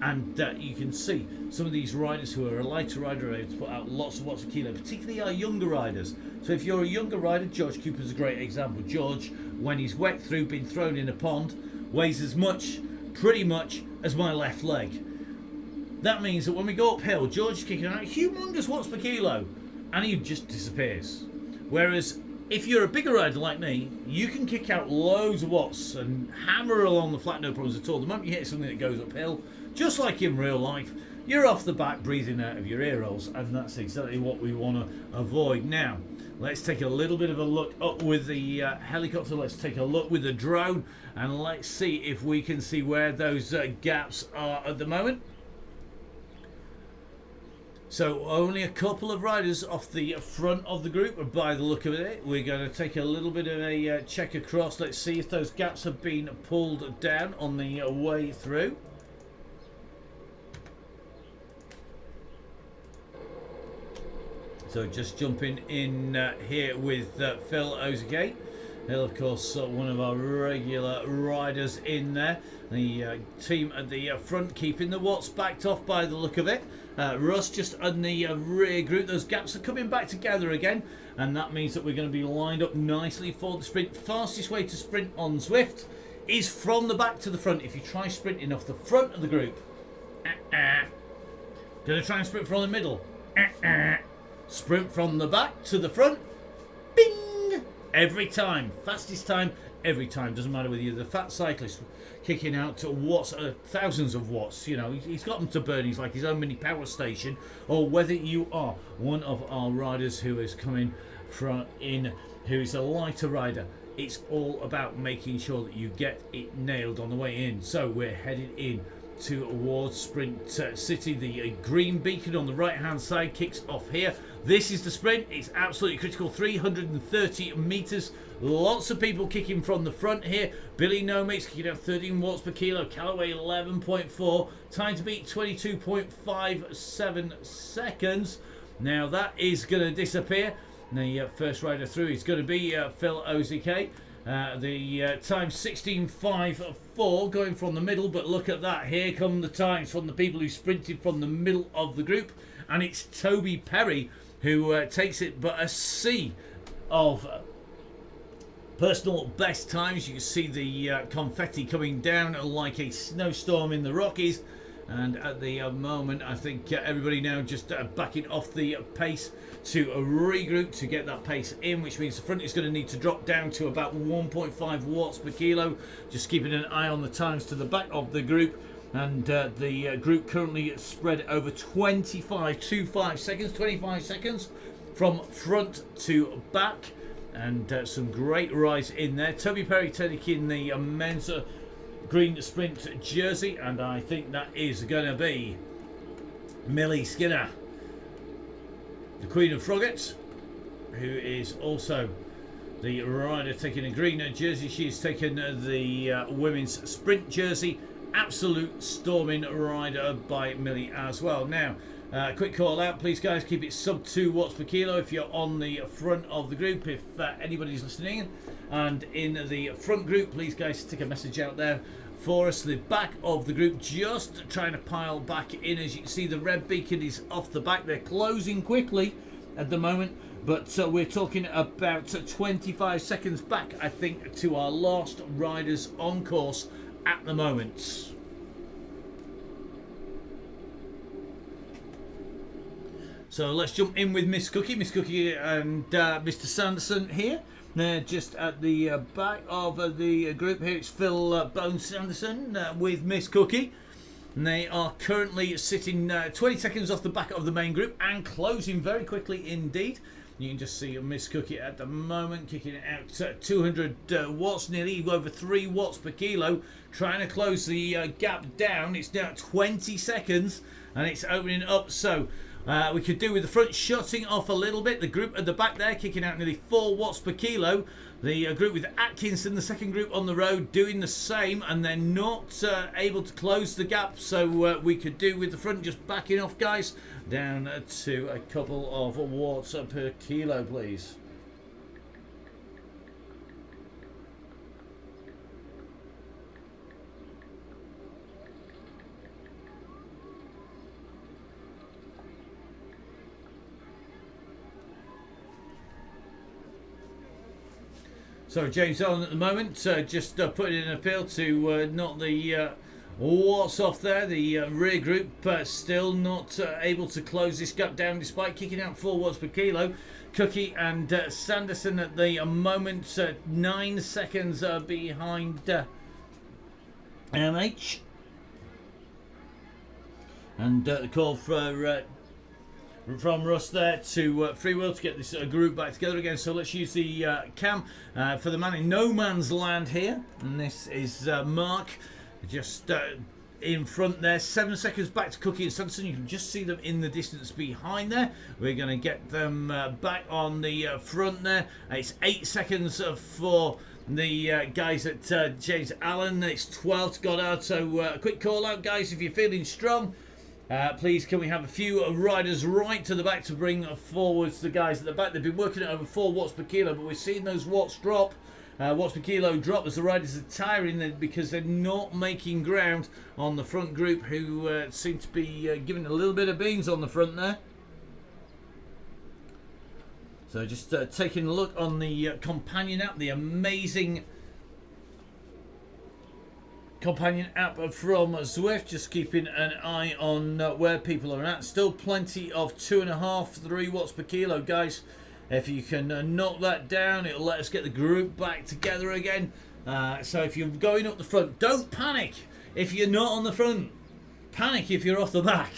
And you can see some of these riders who are a lighter rider are able to put out lots of watts a kilo, particularly our younger riders. So if you're a younger rider, George Cooper's a great example. George, when he's wet through, been thrown in a pond, weighs as much, pretty much, as my left leg. That means that when we go uphill, George is kicking out humongous watts per kilo, and he just disappears. Whereas if you're a bigger rider like me, you can kick out loads of watts and hammer along the flat, no problems at all. The moment you hit something that goes uphill, just like in real life, you're off the back breathing out of your ear rolls, and that's exactly what we want to avoid. Now, let's take a little bit of a look up with the helicopter. Let's take a look with the drone, and let's see if we can see where those gaps are at the moment. So only a couple of riders off the front of the group by the look of it. We're going to take a little bit of a check across. Let's see if those gaps have been pulled down on the way through. So just jumping in here with Phil Ozegate. He'll, of course, one of our regular riders in there. The team at the front keeping the watts backed off by the look of it. Russ just on the rear group. Those gaps are coming back together again, and that means that we're going to be lined up nicely for the sprint. Fastest way to sprint on Zwift is from the back to the front. If you try sprinting off the front of the group, going to try and sprint from the middle, sprint from the back to the front, bing, every time. Fastest time every time. Doesn't matter whether you're the fat cyclist kicking out to watts, thousands of watts, you know, he's got them to burn, he's like his own mini power station, or whether you are one of our riders who is coming from in, who is a lighter rider. It's all about making sure that you get it nailed on the way in. So we're headed in towards Sprint City. The green beacon on the right hand side kicks off here. This is the sprint. It's absolutely critical. 330 meters. Lots of people kicking from the front here. Billy Nomate's kicking out 13 watts per kilo. Callaway 11.4. Time to beat 22.57 seconds. Now that is going to disappear. The first rider through is going to be Phil Ozek. The time 16.54 going from the middle, but look at that. Here come the times from the people who sprinted from the middle of the group, and it's Toby Perry who takes it, but a sea of personal best times. You can see the confetti coming down like a snowstorm in the Rockies, and at the moment I think everybody now just backing off the pace to regroup to get that pace in, which means the front is going to need to drop down to about 1.5 watts per kilo. Just keeping an eye on the times to the back of the group, and the group currently spread over 25 seconds from front to back, and some great rides in there. Toby Perry taking the men's green sprint jersey, and I think that is going to be Millie Skinner, the Queen of Froggets, who is also the rider taking a green jersey. She's taken the women's sprint jersey. Absolute storming rider by Millie as well. Now, quick call out, please guys, keep it sub 2 watts per kilo if you're on the front of the group, if anybody's listening. And in the front group, please guys, stick a message out there for us. The back of the group just trying to pile back in. As you can see, the red beacon is off the back. They're closing quickly at the moment, but we're talking about 25 seconds back, I think, to our last riders on course at the moment. So let's jump in with Miss Cookie. Miss Cookie and Mr. Sanderson here. They're just at the back of the group here. It's Phil Bone Sanderson with Miss Cookie. And they are currently sitting 20 seconds off the back of the main group and closing very quickly indeed. You can just see Miss Cookie at the moment kicking it out at 200 watts, nearly over 3 watts per kilo, trying to close the gap down. It's now at 20 seconds and it's opening up. So we could do with the front shutting off a little bit. The group at the back there kicking out nearly 4 watts per kilo. The group with Atkinson, the second group on the road, doing the same, and they're not able to close the gap. So we could do with the front just backing off, guys, down to a couple of watts per kilo, please. So James Allen at the moment, just putting in an appeal to knock the watts off there. The rear group still not able to close this gap down despite kicking out 4 watts per kilo. Cookie and Sanderson at the moment 9 seconds behind MH. And the call for from Russ there to Free Will to get this group back together again. So let's use the cam for the man in no man's land here, and this is Mark just in front there. 7 seconds back to Cookie and Sanderson. You can just see them in the distance behind there. We're going to get them back on the front there. It's 8 seconds for the guys at James Allen. It's 12 to Goddard. So a quick call out, guys, if you're feeling strong. Please, can we have a few riders right to the back to bring forwards the guys at the back? They've been working at over 4 watts per kilo, but we're seeing those watts drop, watts per kilo drop as the riders are tiring because they're not making ground on the front group, who seem to be giving a little bit of beans on the front there. So just taking a look on the companion app, the amazing companion app from Zwift, just keeping an eye on where people are at. Still plenty of 2.5, 3 watts per kilo, guys. If you can knock that down, it'll let us get the group back together again. So if you're going up the front, don't panic if you're not on the front. Panic if you're off the back.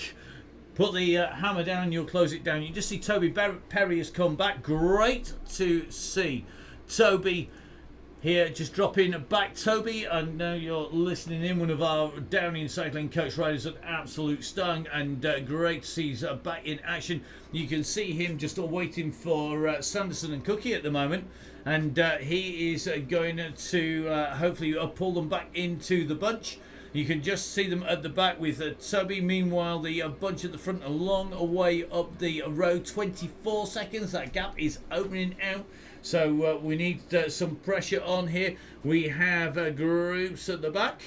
Put the hammer down, you'll close it down. You just see Toby Perry has come back. Great to see Toby here, just dropping back. Toby, I know you're listening in, one of our Downing cycling coach riders, an absolute stung, and great to see he's back in action. You can see him just waiting for Sanderson and Cookie at the moment, and he is going to hopefully pull them back into the bunch. You can just see them at the back with Toby. Meanwhile, the bunch at the front a long way up the road. 24 seconds, that gap is opening out. So we need some pressure on here. We have groups at the back.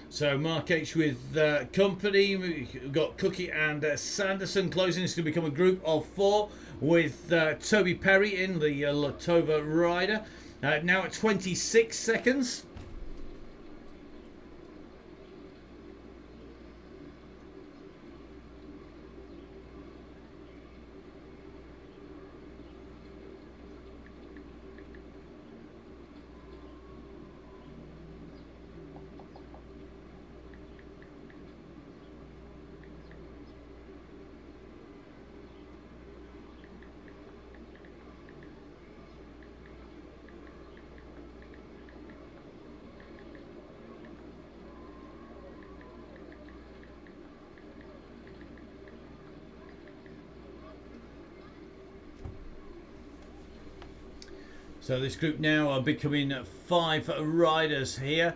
So Mark H with company. We've got Cookie and Sanderson closing. It's going to become a group of 4 with Toby Perry in the Latova rider. Now at 26 seconds. So this group now are becoming 5 riders here.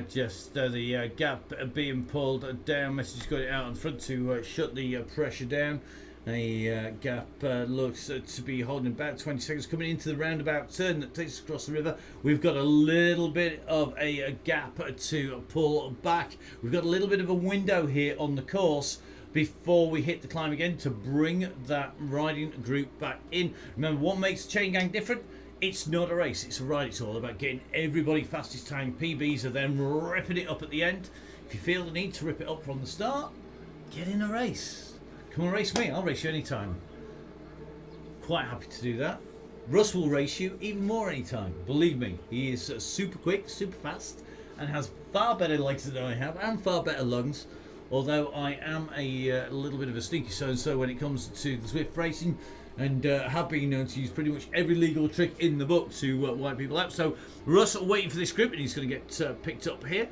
Just the gap being pulled down. Message got it out in front to shut the pressure down. The gap looks to be holding about 20 seconds. Coming into the roundabout turn that takes us across the river, we've got a little bit of a gap to pull back. We've got a little bit of a window here on the course before we hit the climb again to bring that riding group back in. Remember, what makes Chain Gang different? It's not a race, it's a ride. It's all about getting everybody fastest time PBs and then ripping it up at the end. If you feel the need to rip it up from the start, get in a race. Come and race me, I'll race you anytime. Quite happy to do that. Russ will race you even more anytime. Believe me, he is super quick, super fast, and has far better legs than I have, and far better lungs. Although I am a little bit of a sneaky so-and-so when it comes to the Swift racing, and have been known to use pretty much every legal trick in the book to wipe people out. So Russ waiting for this group, and he's going to get picked up here.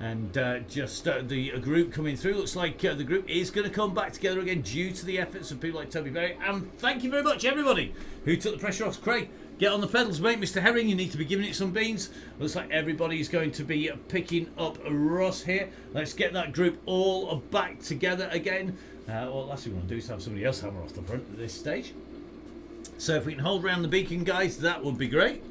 And just the group coming through. Looks like the group is going to come back together again due to the efforts of people like Toby Berry. And thank you very much, everybody who took the pressure off. Craig, get on the pedals, mate. Mr. Herring, you need to be giving it some beans. Looks like everybody's going to be picking up Russ here. Let's get that group all back together again. Well, last thing we want to do is have somebody else hammer off the front at this stage. So if we can hold around the beacon, guys, that would be great.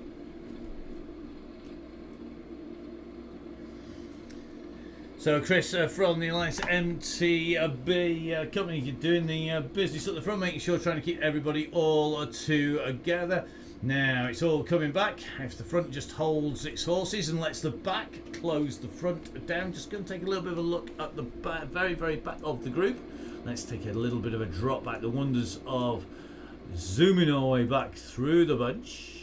So Chris from the Alliance MTB company, you're doing the business at the front, making sure, trying to keep everybody all together. Now it's all coming back. If the front just holds its horses and lets the back close the front down, just going to take a little bit of a look at the very, very back of the group. Let's take a little bit of a drop back. The wonders of zooming our way back through the bunch.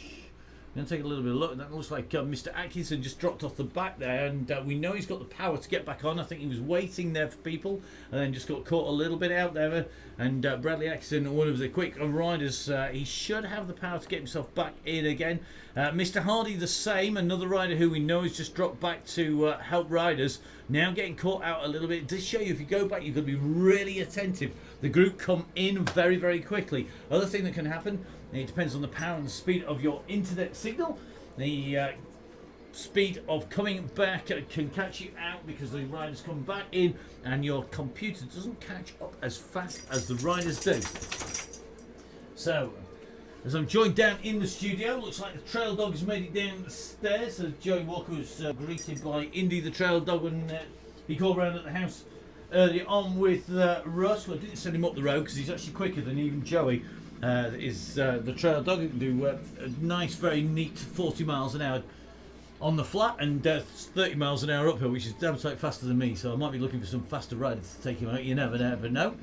Going to take a little bit of a look. That looks like Mr. Atkinson just dropped off the back there, and we know he's got the power to get back on. I think he was waiting there for people and then just got caught a little bit out there. And Bradley Atkinson, one of the quick riders, he should have the power to get himself back in again. Mr. Hardy the same, another rider who we know has just dropped back to help riders, now getting caught out a little bit. It does show you, if you go back, you've got to be really attentive. The group come in very, very quickly. Other thing that can happen, it depends on the power and the speed of your internet signal. The speed of coming back can catch you out because the riders come back in and your computer doesn't catch up as fast as the riders do. So, as I'm joined down in the studio, looks like the trail dog has made it down the stairs. So Joey Walker was greeted by Indy the trail dog when he called around at the house earlier on with Russ. Well, I didn't send him up the road because he's actually quicker than even Joey. Is the trail dog. He can do a nice, very neat 40 miles an hour on the flat and 30 miles an hour uphill, which is damn sight faster than me. So I might be looking for some faster riders to take him out. You never know.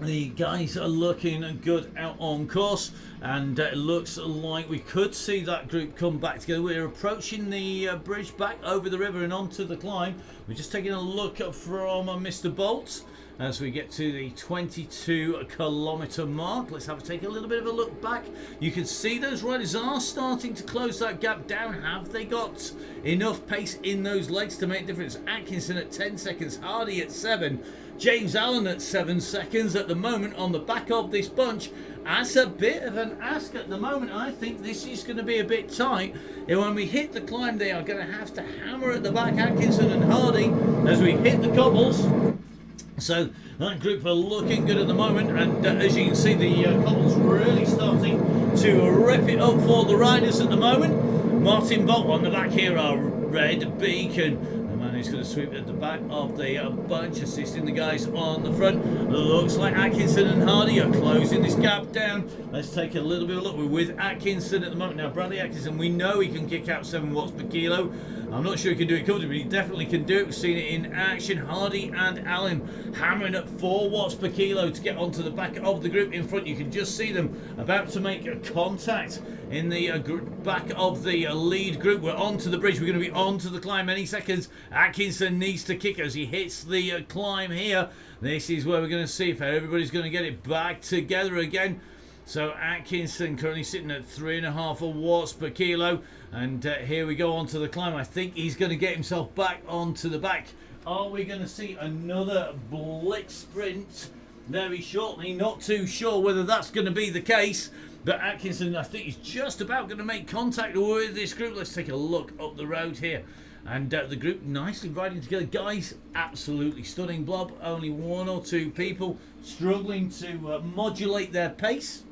The guys are looking good out on course, and it looks like we could see that group come back together. We're approaching the bridge back over the river and onto the climb. We're just taking a look from Mr. Bolt as we get to the 22-kilometre mark. Let's take a little bit of a look back. You can see those riders are starting to close that gap down. Have they got enough pace in those legs to make a difference? Atkinson at 10 seconds, Hardy at 7, James Allen at 7 seconds at the moment on the back of this bunch. That's a bit of an ask at the moment. I think this is going to be a bit tight. And when we hit the climb, they are going to have to hammer at the back, Atkinson and Hardy, as we hit the cobbles. So that group are looking good at the moment, and as you can see, the cobbles really starting to rip it up for the riders at the moment. Martin Bolt on the back here, our red beacon. He's going to sweep at the back of the bunch, assisting the guys on the front. Looks like Atkinson and Hardy are closing this gap down. Let's take a little bit of a look. We're with Atkinson at the moment. Now, Bradley Atkinson, we know he can kick out 7 watts per kilo. I'm not sure he can do it comfortably, but he definitely can do it. We've seen it in action. Hardy and Allen hammering at 4 watts per kilo to get onto the back of the group in front. You can just see them about to make a contact in the back of the lead group. We're onto the bridge. We're going to be onto the climb any seconds. Atkinson needs to kick as he hits the climb here. This is where we're going to see if everybody's going to get it back together again. So Atkinson currently sitting at 3.5 watts per kilo. And here we go onto the climb. I think he's going to get himself back onto the back. Are we going to see another blitz sprint very shortly? Not too sure whether that's going to be the case. But Atkinson, I think, is just about going to make contact with this group. Let's take a look up the road here. And the group nicely riding together. Guys, absolutely stunning. Blob, only 1 or 2 people struggling to modulate their pace.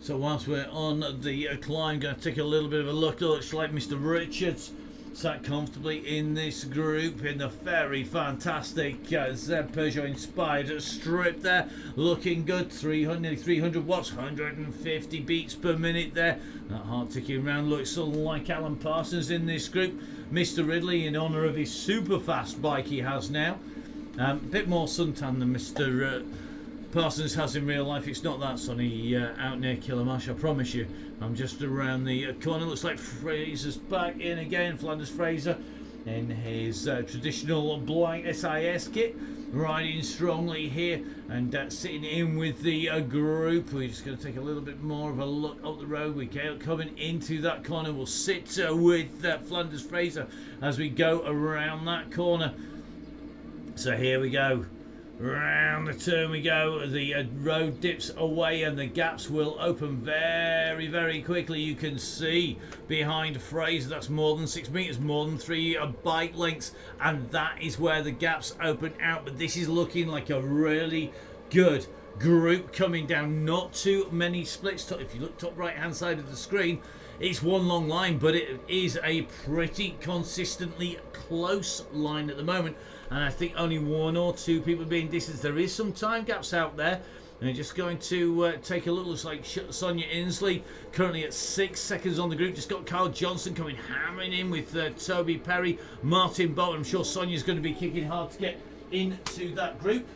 So whilst we're on the climb, going to take a little bit of a look. Looks like Mr. Richards sat comfortably in this group in the very fantastic Zeb Peugeot inspired strip there. Looking good, nearly 300 watts, 150 beats per minute there. That heart ticking round looks like Alan Parsons in this group. Mr. Ridley, in honour of his super fast bike he has now. A bit more suntan than Mr. Parsons has in real life. It's not that sunny out near Kilmarsh, I promise you. I'm just around the corner. Looks like Fraser's back in again. Flanders Fraser in his traditional black SIS kit, riding strongly here and sitting in with the group. We're just going to take a little bit more of a look up the road. We get coming into that corner. We'll sit with Flanders Fraser as we go around that corner. So here we go. Round the turn we go. The road dips away and the gaps will open very, very quickly. You can see behind Fraser that's more than 6 meters, more than 3 bike lengths, and that is where the gaps open out. But this is looking like a really good group coming down. Not too many splits. If you look top right hand side of the screen, it's one long line, but it is a pretty consistently close line at the moment. And I think only 1 or 2 people being distanced. There is some time gaps out there. And just going to take a look. Looks like Sonia Inslee currently at 6 seconds on the group. Just got Carl Johnson coming hammering in with Toby Perry, Martin Bolt. I'm sure Sonia's going to be kicking hard to get into that group.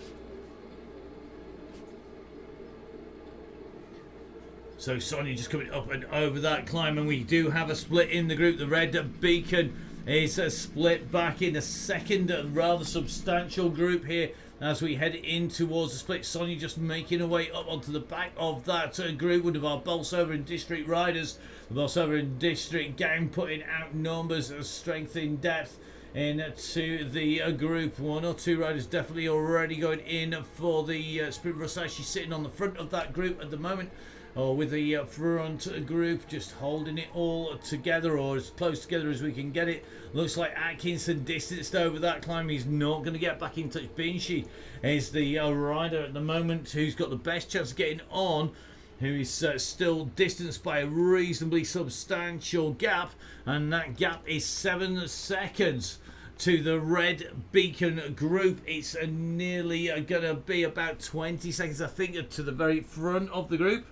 So Sonia just coming up and over that climb, and we do have a split in the group. The red beacon is split back in a second, a rather substantial group here as we head in towards the split. Sonia just making her way up onto the back of that group. One of our Bolsover and District riders, the Bolsover and District gang, putting out numbers, strength in depth into the group. 1 or 2 riders definitely already going in for the sprint rush. She's sitting on the front of that group at the moment, or with the front group, just holding it all together, or as close together as we can get it. Looks like Atkinson distanced over that climb. He's not going to get back in touch. Binchy is the rider at the moment who's got the best chance of getting on, who is still distanced by a reasonably substantial gap, and that gap is 7 seconds to the red beacon group. It's nearly going to be about 20 seconds, I think, to the very front of the group.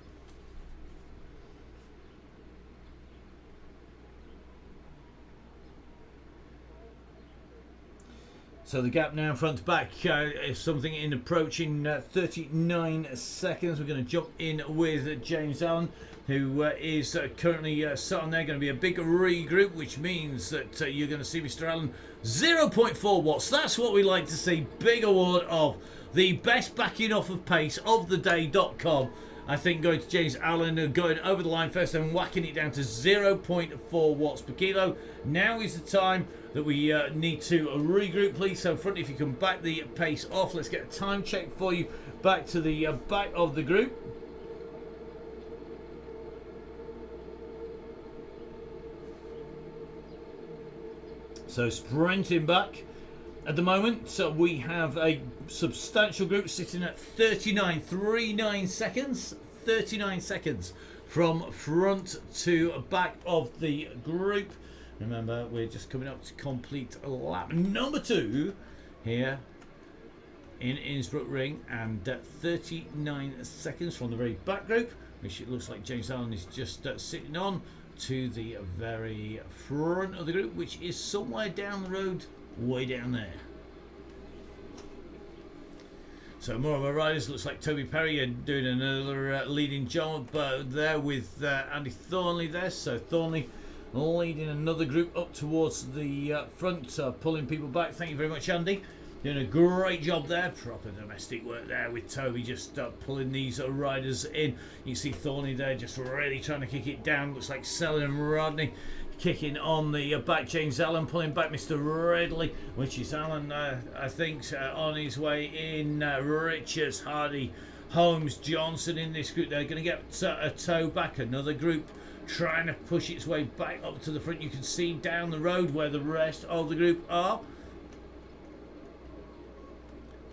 So the gap now front to back is something in approaching 39 seconds. We're going to jump in with James Allen, who is currently sat on there. Going to be a big regroup, which means that you're going to see Mr. Allen 0.4 watts. That's what we like to see. Big award of the best backing off of pace of the day.com. I think going to James Allen, going over the line first and whacking it down to 0.4 watts per kilo. Now is the time that we need to regroup, please. So front, if you can back the pace off. Let's get a time check for you back to the back of the group. So sprinting back at the moment, so we have a substantial group sitting at 39 seconds. 39 seconds from front to back of the group. Remember, we're just coming up to complete lap number 2 here in Innsbrucking, and 39 seconds from the very back group, which it looks like James Allen is just sitting on, to the very front of the group, which is somewhere down the road, way down there. So more of our riders. Looks like Toby Perry doing another leading job there with Andy Thornley there. So Thornley leading another group up towards the front, pulling people back. Thank you very much, Andy. Doing a great job there. Proper domestic work there with Toby, just pulling these riders in. You see Thornley there just really trying to kick it down. Looks like Selling and Rodney kicking on the back. James Allen pulling back Mr. Redley, which is Allen, I think, on his way in. Richards, Hardy, Holmes, Johnson in this group. They're going to get a toe back. Another group trying to push its way back up to the front. You can see down the road where the rest of the group are.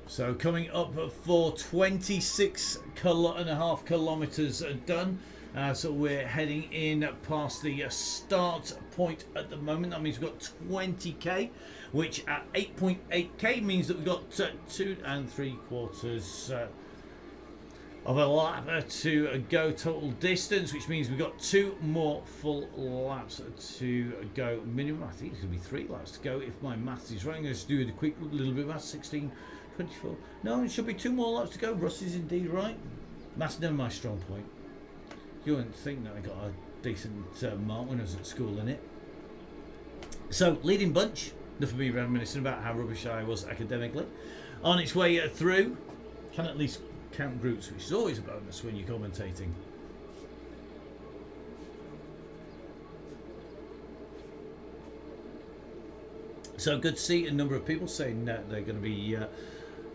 So coming up for 26.5 kilometres done. So we're heading in past the start point at the moment. That means we've got 20k, which at 8.8k means that we've got 2 3/4 of a lap to go total distance, which means we've got 2 more full laps to go minimum. I think it's going to be 3 laps to go if my maths is right. I'm going to do a quick little bit of maths. 16, 24. No, it should be 2 more laps to go. Russ is indeed right. Maths never my strong point. You wouldn't think that I got a decent mark when I was at school in it. So, leading bunch, enough of me reminiscing about how rubbish I was academically. On its way through, can at least count groups, which is always a bonus when you're commentating. So, good to see a number of people saying that they're going to be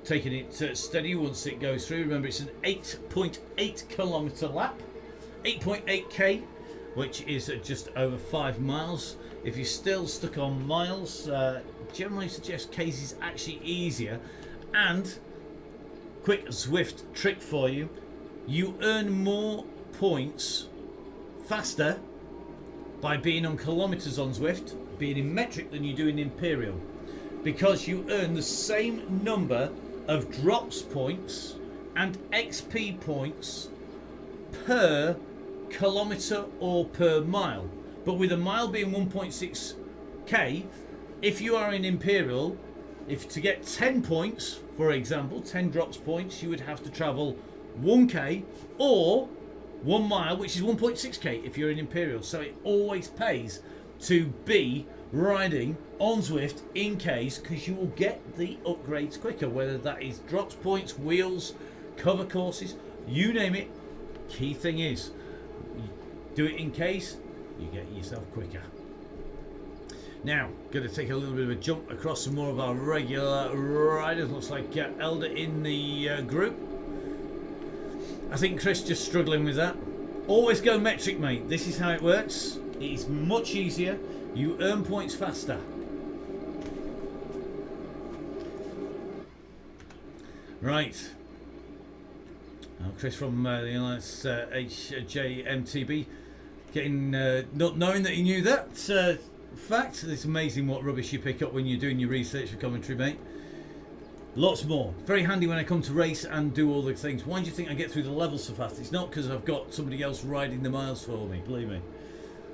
taking it steady once it goes through. Remember, it's an 8.8 kilometre lap, 8.8k, which is just over 5 miles. If you're still stuck on miles, generally suggest K's is actually easier. And quick Zwift trick for you: you earn more points faster by being on kilometres on Zwift, being in metric, than you do in imperial, because you earn the same number of drops points and XP points per kilometre or per mile. But with a mile being 1.6k, if you are in imperial, if to get 10 points, for example, 10 drops points, you would have to travel 1k or 1 mile, which is 1.6k if you're in imperial. So it always pays to be riding on Zwift in Ks, because you will get the upgrades quicker, whether that is drops points, wheels, cover courses, you name it. Key thing is, do it in Ks, you get yourself quicker. Now, going to take a little bit of a jump across some more of our regular riders. Looks like Elder in the group. I think Chris just struggling with that. Always go metric, mate. This is how it works. It is much easier. You earn points faster. Right. Now, Chris from the Alliance HJMTB getting not knowing that he knew that fact. It's amazing what rubbish you pick up when you're doing your research for commentary, mate. Lots more. Very handy when I come to race and do all the things. Why do you think I get through the levels so fast? It's not because I've got somebody else riding the miles for me, believe me.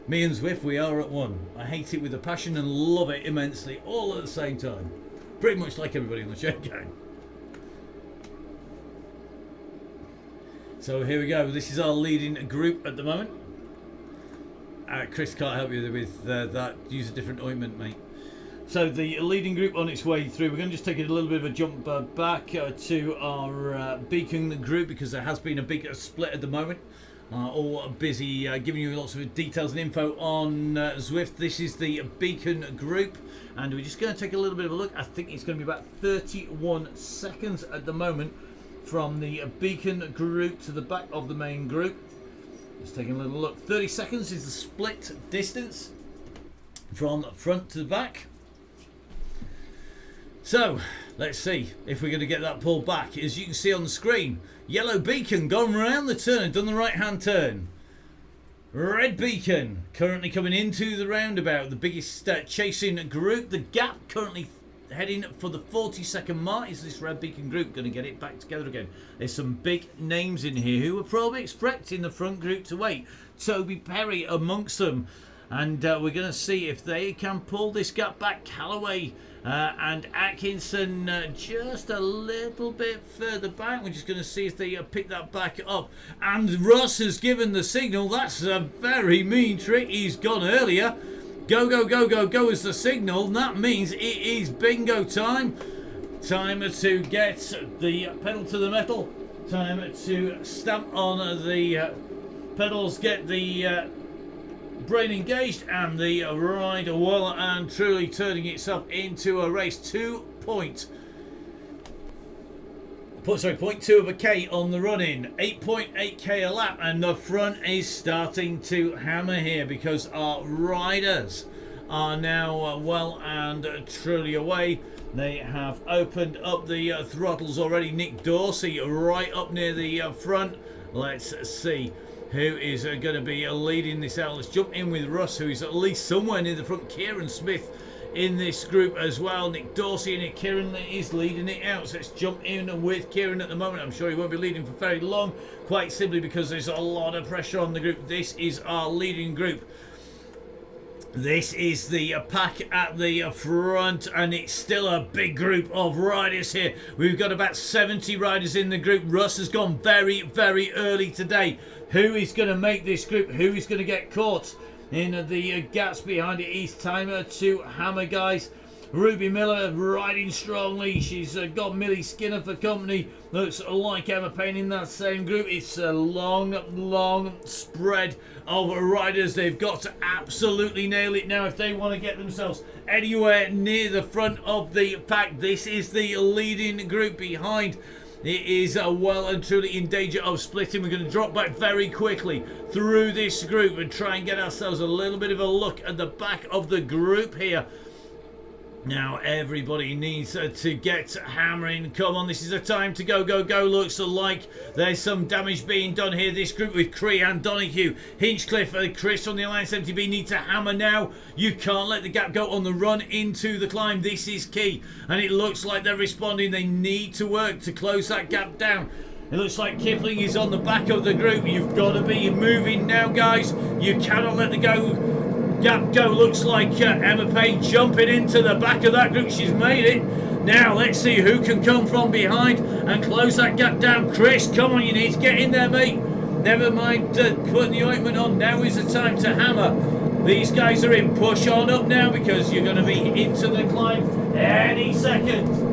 Me and Zwift, we are at one. I hate it with a passion and love it immensely, all at the same time. Pretty much like everybody on the show gang. So here we go. This is our leading group at the moment. Chris can't help you with that. Use a different ointment, mate. So the leading group on its way through. We're going to just take a little bit of a jump back to our Beacon group, because there has been a big split at the moment. All busy giving you lots of details and info on Zwift. This is the Beacon group, and we're just going to take a little bit of a look. I think it's going to be about 31 seconds at the moment from the Beacon group to the back of the main group. Just taking a little look. 30 seconds is the split distance from front to the back. So let's see if we're going to get that pulled back. As you can see on the screen, yellow Beacon gone round the turn, done the right hand turn. Red Beacon currently coming into the roundabout, the biggest chasing group. The gap currently heading for the 40-second mark. Is this Red Beacon group going to get it back together again? There's some big names in here who were probably expecting the front group to wait. Toby Perry amongst them. And we're going to see if they can pull this gap back. Callaway and Atkinson just a little bit further back. We're just going to see if they pick that back up. And Russ has given the signal. That's a very mean trick. He's gone earlier. Go, go, go, go, go is the signal. And that means it is bingo time. Time to get the pedal to the metal. Time to stamp on the pedals, get the brain engaged, and the ride well and truly turning itself into a race. 0.2 of a K on the run-in, 8.8k a lap, and the front is starting to hammer here because our riders are now well and truly away. They have opened up the throttles already. Nick Dorsey right up near the front. Let's see who is going to be leading this out. Let's jump in with Russ, who is at least somewhere near the front. Kieran Smith in this group as well. Nick Dorsey and Nick Kieran is leading it out. So let's jump in with Kieran at the moment. I'm sure he won't be leading for very long, quite simply because there's a lot of pressure on the group. This is our leading group. This is the pack at the front, and it's still a big group of riders here. We've got about 70 riders in the group. Russ has gone very, very early today. Who is going to make this group? Who is going to get caught in the gaps behind it? It's time to hammer, guys. Ruby Miller riding strongly. She's got Millie Skinner for company. Looks like Emma Payne in that same group. It's a long spread of riders. They've got to absolutely nail it now if they want to get themselves anywhere near the front of the pack. This is the leading group behind. It is well and truly in danger of splitting. We're going to drop back very quickly through this group and try and get ourselves a little bit of a look at the back of the group here. Now everybody needs to get hammering. Come on, this is a time to go. Looks like there's some damage being done here. This group with Crean, Donahue, Hinchcliffe, Chris from the Alliance MTB need to hammer now. You can't let the gap go on the run into the climb. This is key. And it looks like they're responding. They need to work to close that gap down. It looks like Kipling is on the back of the group. You've got to be moving now, guys. You cannot let the gap go. Looks like Emma Payne jumping into the back of that group. She's made it. Now let's see who can come from behind and close that gap down. Chris, come on, you need to get in there, mate. Never mind putting the ointment on. Now is the time to hammer. These guys are in. Push on up now because you're going to be into the climb any second.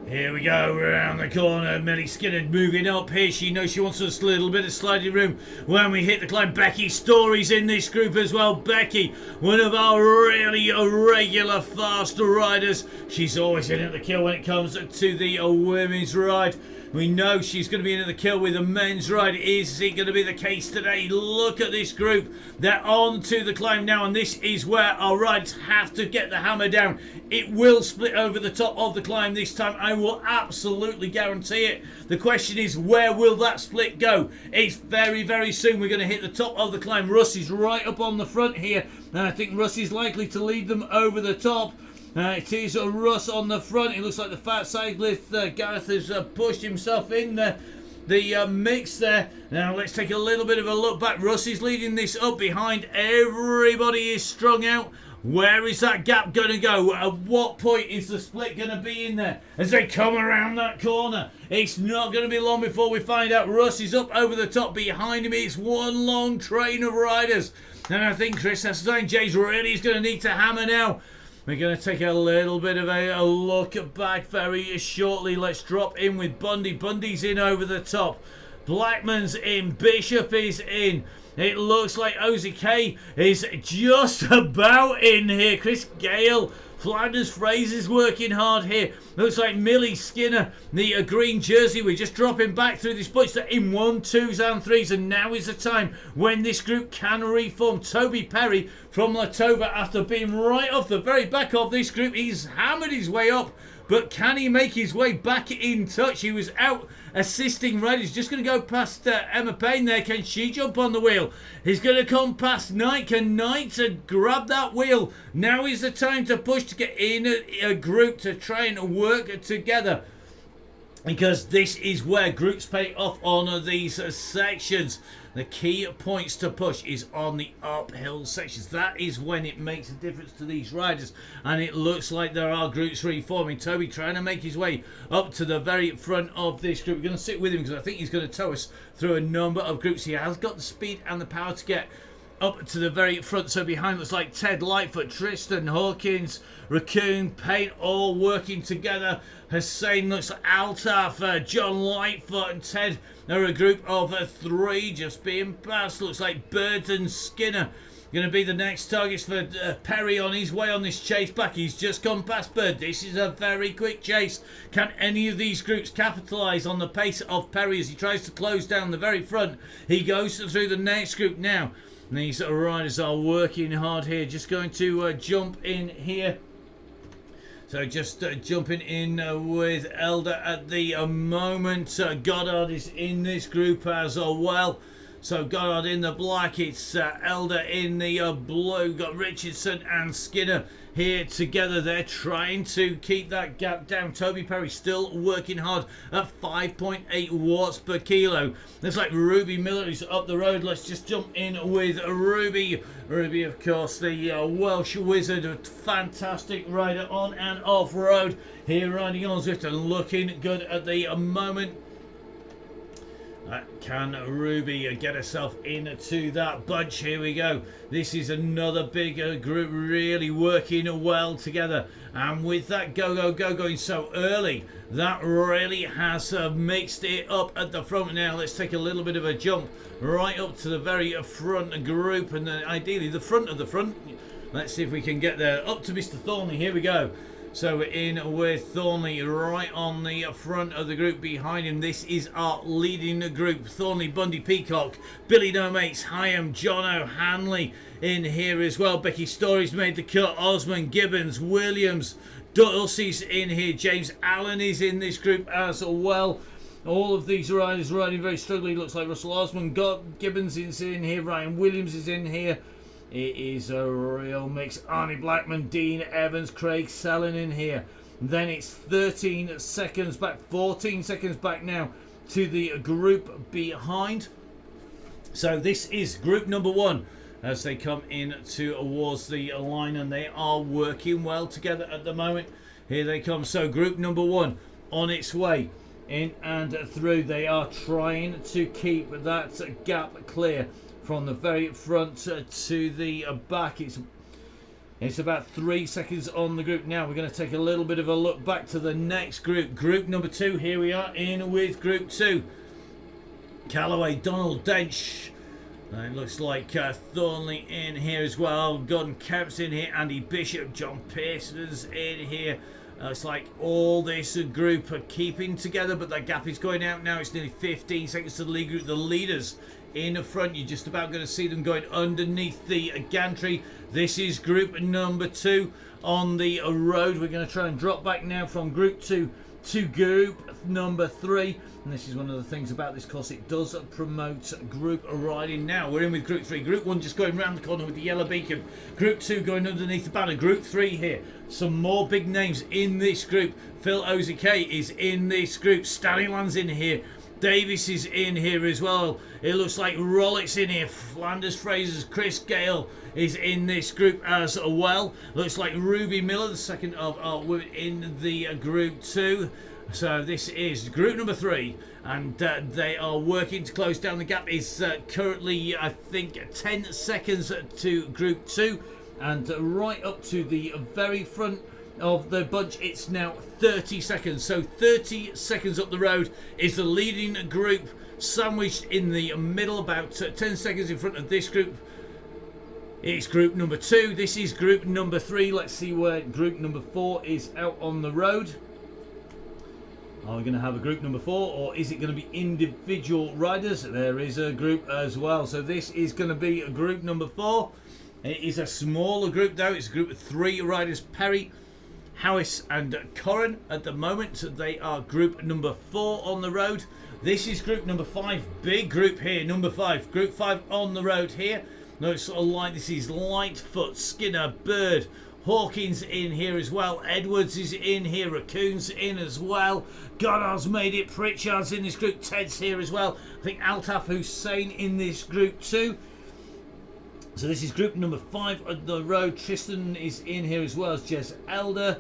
Here we go, around the corner. Millie Skinner moving up here. She knows she wants us a little bit of sliding room when we hit the climb. Becky Story's in this group as well. Becky, one of our really regular fast riders. She's always in at the kill when it comes to the women's ride. We know she's going to be in at the kill with the men's ride. Is it going to be the case today? Look at this group. They're on to the climb now, and this is where our riders have to get the hammer down. It will split over the top of the climb this time. I will absolutely guarantee it. The question is, where will that split go? It's very, very soon. We're going to hit the top of the climb. Russ is right up on the front here, and I think Russ is likely to lead them over the top. It is Russ on the front. It looks like the fat cyclist Gareth has pushed himself in the mix there. Now let's take a little bit of a look back. Russ is leading this up behind. Everybody is strung out. Where is that gap going to go? At what point is the split going to be in there? As they come around that corner, it's not going to be long before we find out. Russ is up over the top. Behind him, it's one long train of riders. And I think Chris St. James really is going to need to hammer now. We're going to take a little bit of a look back very shortly. Let's drop in with Bundy. Bundy's in over the top. Blackman's in. Bishop is in. It looks like OZK is just about in here. Chris Gale, Flanders Fraser's working hard here. Looks like Millie Skinner, the green jersey. We're just dropping back through this bunch. They're in 1, 2s and 3s, and now is the time when this group can reform. Toby Perry from Latova, after being right off the very back of this group, he's hammered his way up. But can he make his way back in touch? He was out assisting Red. He's just going to go past Emma Payne there. Can she jump on the wheel? He's going to come past Knight. Can Knight grab that wheel? Now is the time to push to get in a group to try and work together. Because this is where groups pay off on these sections. The key points to push is on the uphill sections. That is when it makes a difference to these riders. And it looks like there are groups reforming. Toby trying to make his way up to the very front of this group. We're going to sit with him because I think he's going to tow us through a number of groups. He has got the speed and the power to get up to the very front. So behind looks like Ted Lightfoot, Tristan Hawkins, Raccoon, Payne, all working together. Hussein looks like Altaf, John Lightfoot and Ted are a group of 3 just being passed. Looks like Bird and Skinner going to be the next targets for Perry on his way on this chase back. He's just gone past Bird. This is a very quick chase. Can any of these groups capitalise on the pace of Perry as he tries to close down the very front? He goes through the next group now. These riders are working hard here. Just going to jump in here. So just jumping in with Elder at the moment. Goddard is in this group as well. So Goddard in the black, it's Elder in the blue. Got Richardson and Skinner here together. They're trying to keep that gap down. Toby Perry still working hard at 5.8 watts per kilo. Looks like Ruby Miller is up the road. Let's just jump in with Ruby. Ruby, of course, the Welsh wizard, a fantastic rider on and off road. Here riding on Zwift and looking good at the moment. Can Ruby get herself into that bunch? Here we go. This is another big group really working well together. And with that go going so early, that really has mixed it up at the front. Now let's take a little bit of a jump right up to the very front group, and ideally the front of the front. Let's see if we can get there. Up to Mr. Thornley. Here we go. So we're in with Thornley right on the front of the group. Behind him, this is our leading group. Thornley, Bundy, Peacock, Billy No Mates, Hyam, Jono, Hanley in here as well. Becky Story's made the cut. Osmond, Gibbons, Williams, Dulcie's in here. James Allen is in this group as well. All of these riders riding very struggling. Looks like Russell Osmond. Gibbons is in here. Ryan Williams is in here. It is a real mix. Arnie Blackman, Dean Evans, Craig Sellen in here. Then it's 13 seconds back, 14 seconds back now to the group behind. So this is group number one as they come in towards the line, and they are working well together at the moment. Here they come. So group number one on its way in and through. They are trying to keep that gap clear from the very front to the back. It's about 3 seconds on the group now. We're going to take a little bit of a look back to the next group. Group number two. Here we are in with group two. Callaway, Donald Dench. It looks like Thornley in here as well. Gordon Kemp's in here. Andy Bishop, John Pearson's in here. It's like all this group are keeping together, but that gap is going out now. It's nearly 15 seconds to the lead group. The leaders in the front, you're just about going to see them going underneath the gantry. This is group number two on the road. We're going to try and drop back now from group two to group number three, and this is one of the things about this course, it does promote group riding. Now we're in with group three. Group one just going round the corner with the yellow beacon. Group two going underneath the banner. Group three here, some more big names in this group. Phil Ozike is in this group. Stanleyland's in here. Davis is in here as well. It looks like Rollick's in here. Flanders Fraser's Chris Gale is in this group as well. Looks like Ruby Miller, the second of our women in the group two. So this is group number three, and they are working to close down the gap. It's currently, I think, 10 seconds to group two, and right up to the very front of the bunch, it's now 30 seconds. So 30 seconds up the road is the leading group, sandwiched in the middle, about 10 seconds in front of this group. It's group number two. This is group number three. Let's see where group number four is out on the road. Are we going to have a group number four, or is it going to be individual riders? There is a group as well. So this is going to be a group number four. It is a smaller group though. It's a group of three riders. Perry, Howis and Corrin at the moment. They are group number four on the road. This is group number five. Big group here, number five. Group five on the road here. Looks sort of like this is Lightfoot, Skinner, Bird, Hawkins in here as well. Edwards is in here. Raccoon's in as well. Goddard's made it. Pritchard's in this group. Ted's here as well. I think Altaf Hussein in this group too. So this is group number five on the road. Tristan is in here as well as Jez Elder.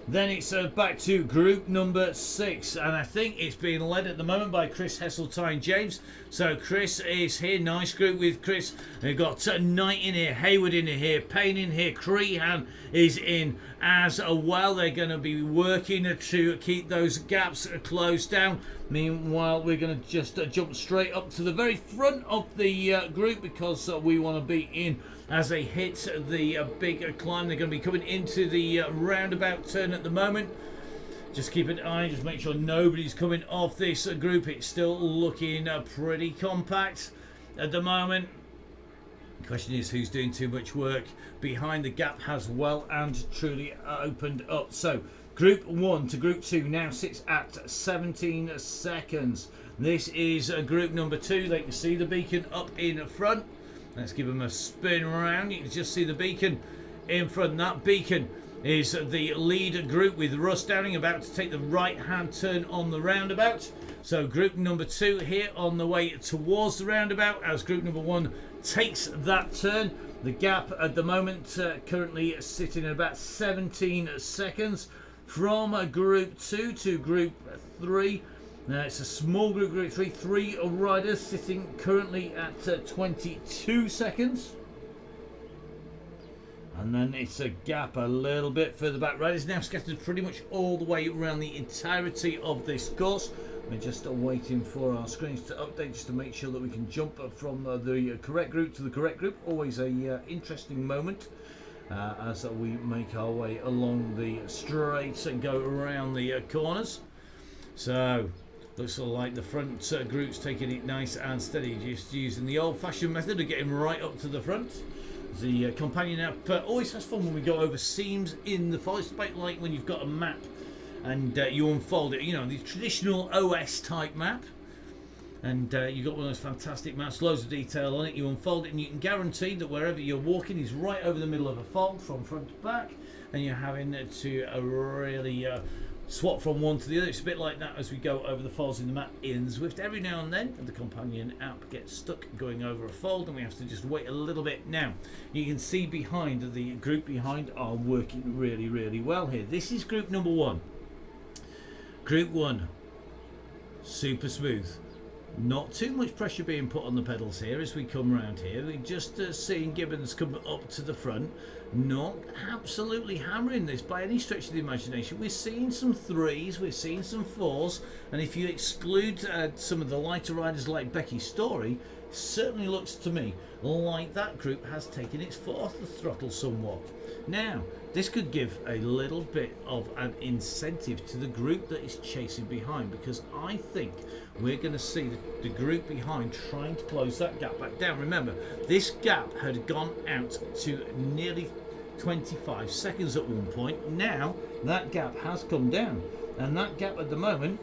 Then it's back to group number six, and I think it's being led at the moment by Chris Heseltine James. So Chris is here. Nice group with Chris. We've got Knight in here, Hayward in here, Payne in here, Crehan is in as well. They're going to be working to keep those gaps closed down. Meanwhile, we're going to just jump straight up to the very front of the group, because we want to be in as they hit the big climb. They're going to be coming into the roundabout turn at the moment. Just keep an eye, just make sure nobody's coming off this group. It's still looking pretty compact at the moment. The question is who's doing too much work. Behind the gap has well and truly opened up. So Group 1 to Group 2 now sits at 17 seconds. This is Group number 2. They can see the beacon up in front. Let's give them a spin around. You can just see the beacon in front. That beacon is the lead group with Russ Downing about to take the right-hand turn on the roundabout. So Group number 2 here on the way towards the roundabout as Group number 1 takes that turn. The gap at the moment currently sitting at about 17 seconds from Group 2 to Group 3. It's a small group, Group 3. 3 riders sitting currently at 22 seconds. And then it's a gap a little bit further back. Riders now scattered pretty much all the way around the entirety of this course. We're just waiting for our screens to update just to make sure that we can jump from the correct group to the correct group. Always a interesting moment as we make our way along the straights and go around the corners. So looks like the front group's taking it nice and steady, just using the old-fashioned method of getting right up to the front. The companion app always has fun when we go over seams in the forest, like when you've got a map and you unfold it, you know, the traditional OS type map, and you've got one of those fantastic maps, loads of detail on it. You unfold it and you can guarantee that wherever you're walking is right over the middle of a fold from front to back, and you're having to really swap from one to the other. It's a bit like that as we go over the folds in the map in Zwift. Every now and then the companion app gets stuck going over a fold and we have to just wait a little bit. Now you can see behind, the group behind are working really well here. This is Group number 1. Group 1, super smooth. Not too much pressure being put on the pedals here as we come around here. We're just seeing Gibbons come up to the front. Not absolutely hammering this by any stretch of the imagination. We're seeing some 3s, we're seeing some 4s, and if you exclude some of the lighter riders like Becky's Story, it certainly looks to me like that group has taken its foot off the throttle somewhat. Now, this could give a little bit of an incentive to the group that is chasing behind, because I think we're going to see the group behind trying to close that gap back down. Remember, this gap had gone out to nearly 25 seconds at one point. Now that gap has come down, and that gap at the moment,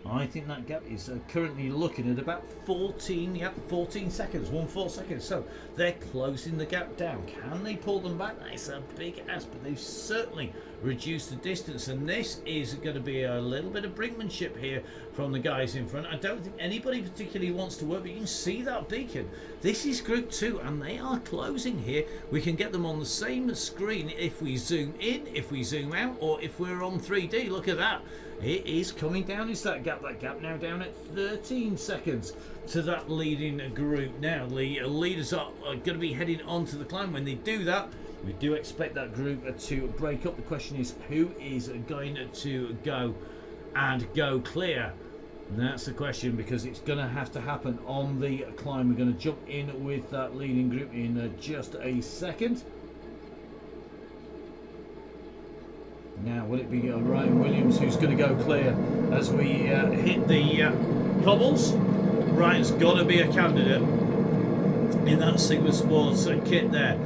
I think that gap is currently looking at about 14 seconds, 14 seconds. So they're closing the gap down. Can they pull them back? That's a big ask, but they've certainly reduced the distance, and this is going to be a little bit of brinkmanship here from the guys in front. I don't think anybody particularly wants to work, but you can see that beacon. This is Group 2 and they are closing here. We can get them on the same screen if we zoom in, if we zoom out, or if we're on 3D. Look at that. It is coming down. Is that gap now down at 13 seconds to that leading group. Now the leaders are going to be heading onto the climb. When they do that, we do expect that group to break up. The question is, who is going to go and go clear? And that's the question, because it's going to have to happen on the climb. We're going to jump in with that leading group in just a second. Now, will it be Ryan Williams who's going to go clear as we hit the cobbles? Ryan's got to be a candidate in that Sigma Sports kit there.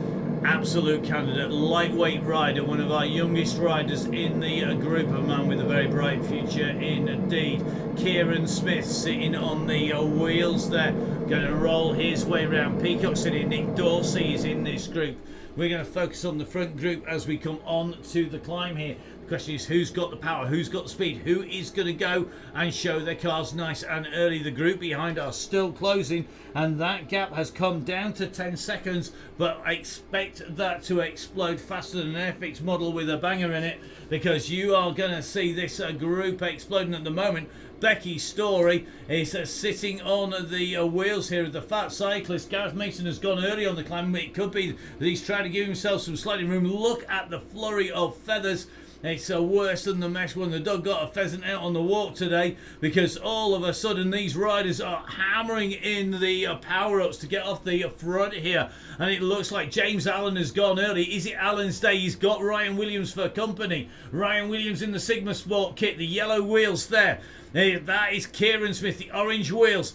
Absolute candidate, lightweight rider, one of our youngest riders in the group, a man with a very bright future indeed. Kieran Smith sitting on the wheels there, going to roll his way around. Peacock City, Nick Dorsey is in this group. We're going to focus on the front group as we come on to the climb here. The question is, who's got the power, who's got the speed, who is going to go and show their cars nice and early? The group behind are still closing, and that gap has come down to 10 seconds, but I expect that to explode faster than an FX model with a banger in it, because you are going to see this group exploding at the moment. Becky's Story is sitting on the wheels here of the fat cyclist. Gareth Mason has gone early on the climb. It could be that he's trying to give himself some sliding room. Look at the flurry of feathers. It's worse than the mess when the dog got a pheasant out on the walk today, because all of a sudden these riders are hammering in the power-ups to get off the front here, and it looks like James Allen has gone early. Is it Allen's day? He's got Ryan Williams for company. Ryan Williams in the Sigma Sport kit, the yellow wheels there. That is Kieran Smith. The orange wheels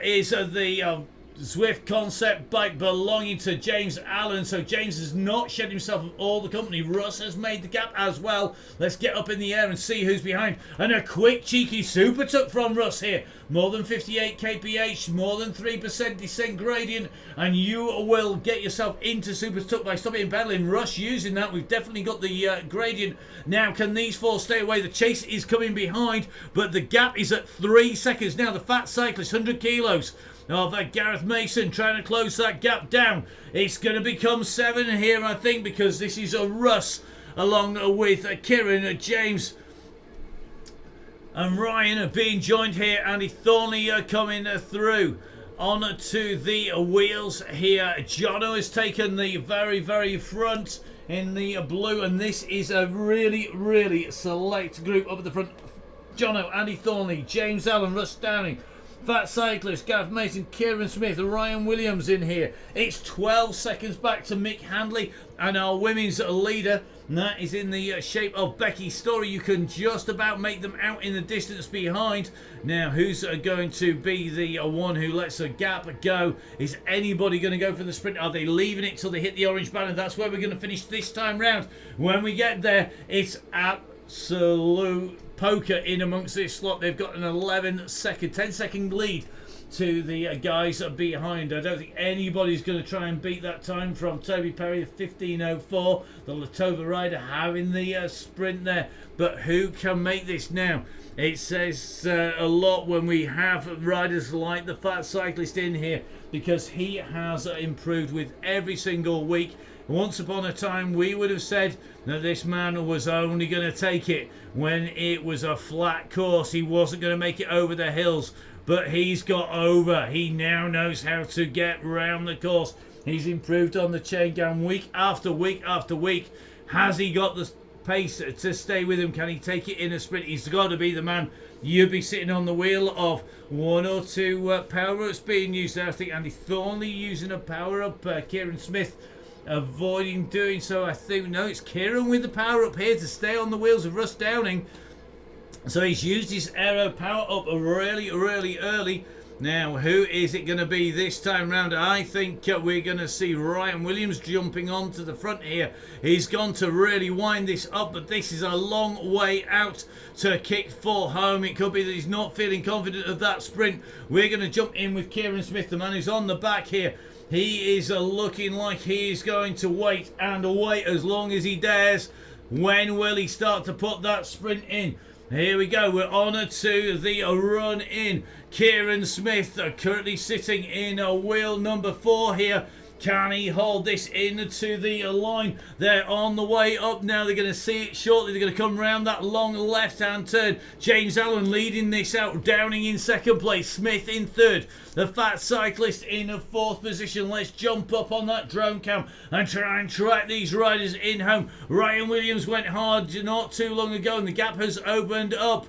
is the Zwift concept bike belonging to James Allen. So James has not shed himself of all the company. Russ has made the gap as well. Let's get up in the air and see who's behind. And a quick cheeky super tuck from Russ here. More than 58 kph, more than 3% descent gradient, and you will get yourself into super tuck by stopping and pedaling. Russ using that. We've definitely got the gradient. Now, can these four stay away? The chase is coming behind, but the gap is at 3 seconds. Now, the fat cyclist, 100 kilos. Of Gareth Mason trying to close that gap down. It's going to become 7 here, I think, because this is a Russ along with Kieran, James and Ryan are being joined here. Andy Thornley coming through. On to the wheels here. Jono has taken the very, very front in the blue, and this is a really, really select group up at the front. Jono, Andy Thornley, James Allen, Russ Downing, Fat Cyclist, Gareth Mason, Kieran Smith, Ryan Williams in here. It's 12 seconds back to Mick Handley and our women's leader. And that is in the shape of Becky Story. You can just about make them out in the distance behind. Now, who's going to be the one who lets a gap go? Is anybody going to go for the sprint? Are they leaving it till they hit the orange banner? That's where we're going to finish this time round. When we get there, it's absolute poker in amongst this slot. They've got an 10-second lead to the guys behind. I don't think anybody's going to try and beat that time from Toby Perry, 15:04. The Latova rider having the sprint there. But who can make this now? It says a lot when we have riders like the Fat Cyclist in here, because he has improved with every single week. Once upon a time, we would have said that this man was only going to take it when it was a flat course. He wasn't going to make it over the hills, but he's got over. He now knows how to get round the course. He's improved on the chain gang week after week after week. Has he got the pace to stay with him? Can he take it in a sprint? He's got to be the man. You'd be sitting on the wheel of 1 or 2 power-ups being used there. I think Andy Thornley using a power-up. Kieran Smith avoiding doing so. I think, no, it's Kieran with the power up here to stay on the wheels of Russ Downing. So he's used his aero power up really, really early. Now, who is it going to be this time round? I think we're going to see Ryan Williams jumping onto the front here. He's gone to really wind this up, but this is a long way out to kick for home. It could be that he's not feeling confident of that sprint. We're going to jump in with Kieran Smith, the man who's on the back here. He is looking like he is going to wait and wait as long as he dares. When will he start to put that sprint in? Here we go. We're on to the run in. Kieran Smith currently sitting in wheel number 4 here. Can he hold this into the line? They're on the way up now. They're going to see it shortly. They're going to come round that long left-hand turn. James Allen leading this out. Downing in second place. Smith in third. The Fat Cyclist in a 4th position. Let's jump up on that drone cam and try and track these riders in home. Ryan Williams went hard not too long ago, and the gap has opened up.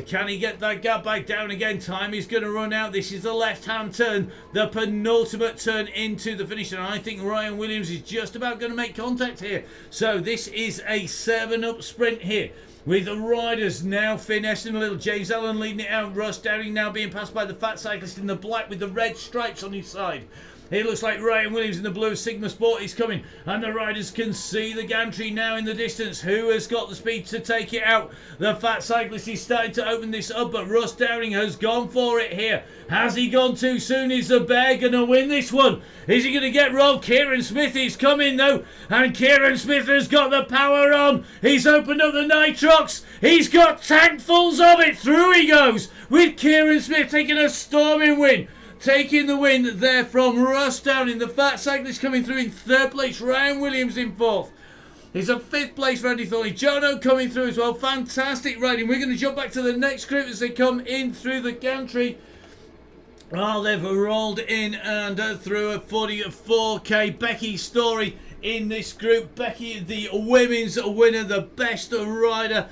Can he get that gap back down again? Time is going to run out. This is the left-hand turn, the penultimate turn into the finish. And I think Ryan Williams is just about going to make contact here. So this is a 7-up sprint here, with the riders now finessing a little. James Allen leading it out. Russ Downing now being passed by the Fat Cyclist in the black with the red stripes on his side. It looks like Ryan Williams in the blue Sigma Sport is coming, and the riders can see the gantry now in the distance. Who has got the speed to take it out? The Fat Cyclist is starting to open this up, but Russ Downing has gone for it here. Has he gone too soon? Is the bear going to win this one? Is he going to get robbed? Kieran Smith is coming though, and Kieran Smith has got the power on. He's opened up the nitrox. He's got tankfuls of it. Through he goes with Kieran Smith taking a storming win. Taking the win there from Russ Downing. The Fat Cyclist coming through in 3rd place. Ryan Williams in 4th. He's a 5th place, Randy Thornley. Jono coming through as well. Fantastic riding. We're going to jump back to the next group as they come in through the gantry. Well, they've rolled in and through a 44k. Becky Story in this group. Becky, the women's winner, the best rider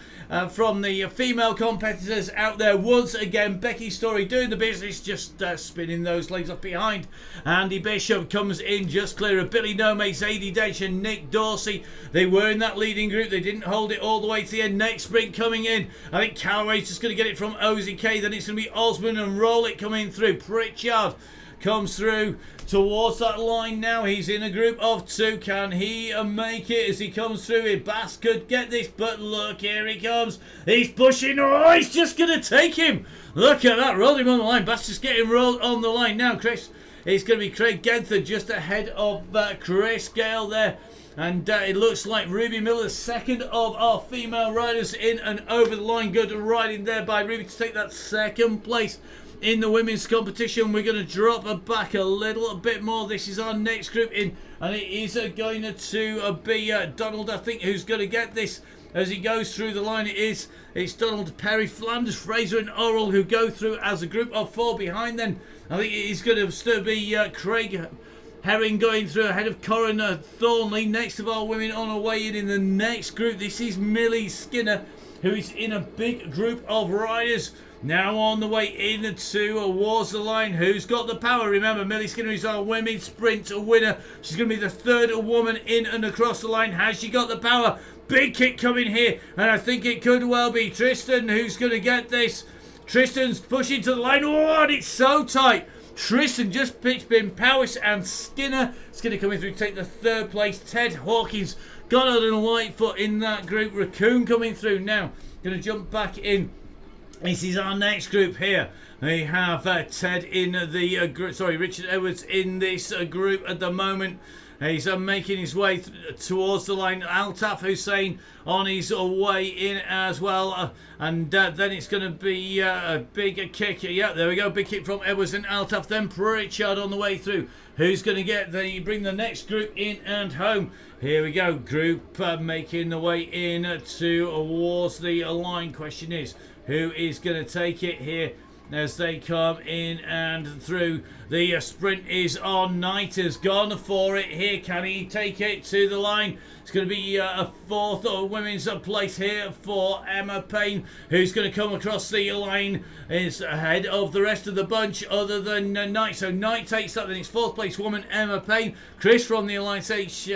from the female competitors out there. Once again, Becky Story doing the business, just spinning those legs off behind. Andy Bishop comes in just clear of Billy Nome, Zadie Deitch and Nick Dorsey. They were in that leading group. They didn't hold it all the way to the end. Next sprint coming in. I think Callaway's just going to get it from OZK. Then it's going to be Osmond and Rowlett coming through. Pritchard comes through towards that line now. He's in a group of 2. Can he make it as he comes through? Bass could get this, but look, here he comes. He's pushing. Oh, he's just going to take him. Look at that. Rolled him on the line. Bass just getting rolled on the line now. Chris, it's going to be Craig Genther just ahead of Chris Gale there. And it looks like Ruby Miller, the second of our female riders, in and over the line. Good riding there by Ruby to take that second place in the women's competition. We're going to drop her back a little bit more. This is our next group in, and it is going to be Donald, I think, who's going to get this as he goes through the line. It's Donald, Perry, Flanders, Fraser and Oral who go through as a group of 4 behind. Then I think it is going to still be Craig Herring going through ahead of Coroner Thornley. Next of our women on her way in the next group. This is Millie Skinner, who is in a big group of riders. Now on the way in towards the line. Who's got the power? Remember, Millie Skinner is our women's sprint winner. She's going to be the 3rd woman in and across the line. Has she got the power? Big kick coming here, and I think it could well be Tristan who's going to get this. Tristan's pushing to the line. Oh, and it's so tight. Tristan just pitched in. Powis and Skinner coming through to take the 3rd place. Ted Hawkins, Goddard and Lightfoot in that group. Raccoon coming through now. Going to jump back in. This is our next group here. We have Ted in the Richard Edwards in this group at the moment. He's making his way towards the line. Altaf Hussein on his way in as well. And then it's going to be a big kick. Yeah, there we go. Big kick from Edwards and Altaf. Then Pritchard on the way through. Who's going to bring the next group in and home? Here we go. Group making the way in towards the line. Question is, who is going to take it here as they come in and through? The sprint is on. Knight has gone for it here. Can he take it to the line? It's going to be a 4th women's place here for Emma Payne, who's going to come across the line. Is ahead of the rest of the bunch other than Knight. So Knight takes that, then it's 4th place woman Emma Payne. Chris from the Alliance H.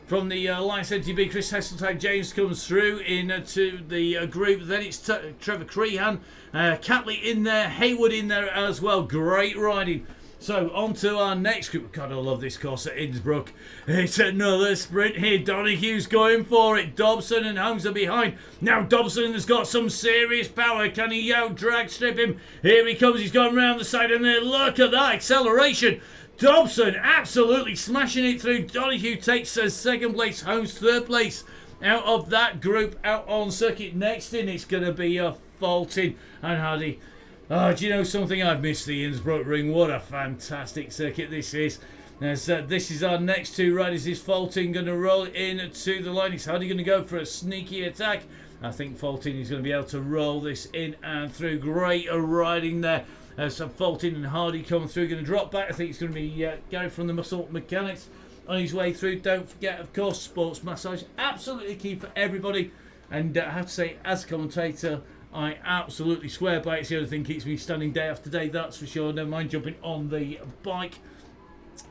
From the Alliance NTB, Chris Heseltine James comes through into the group. Then it's Trevor Crehan, Catley in there, Haywood in there as well. Great riding. So on to our next group. God, I love this course at Innsbruck. It's another sprint here. Donohue's going for it. Dobson and Holmes are behind. Now Dobson has got some serious power. Can he out drag strip him? Here he comes. He's gone round the side and there. Look at that acceleration. Dobson absolutely smashing it through. Donohue takes 2nd place. Holmes 3rd place out of that group. Out on circuit next in, it's going to be Fulton and Hardy. Oh, do you know something? I've missed the Innsbruck Ring. What a fantastic circuit this is. As this is our next 2 riders. Is Fulton going to roll in to the line? Is Hardy going to go for a sneaky attack? I think Fulton is going to be able to roll this in and through. Great riding there. So Fulton and Hardy come through. Going to drop back. I think it's going to be Gary from the Muscle Mechanics on his way through. Don't forget, of course, sports massage. Absolutely key for everybody. And I have to say, as a commentator, I absolutely swear by it. It's the other thing keeps me standing day after day, that's for sure. Never mind jumping on the bike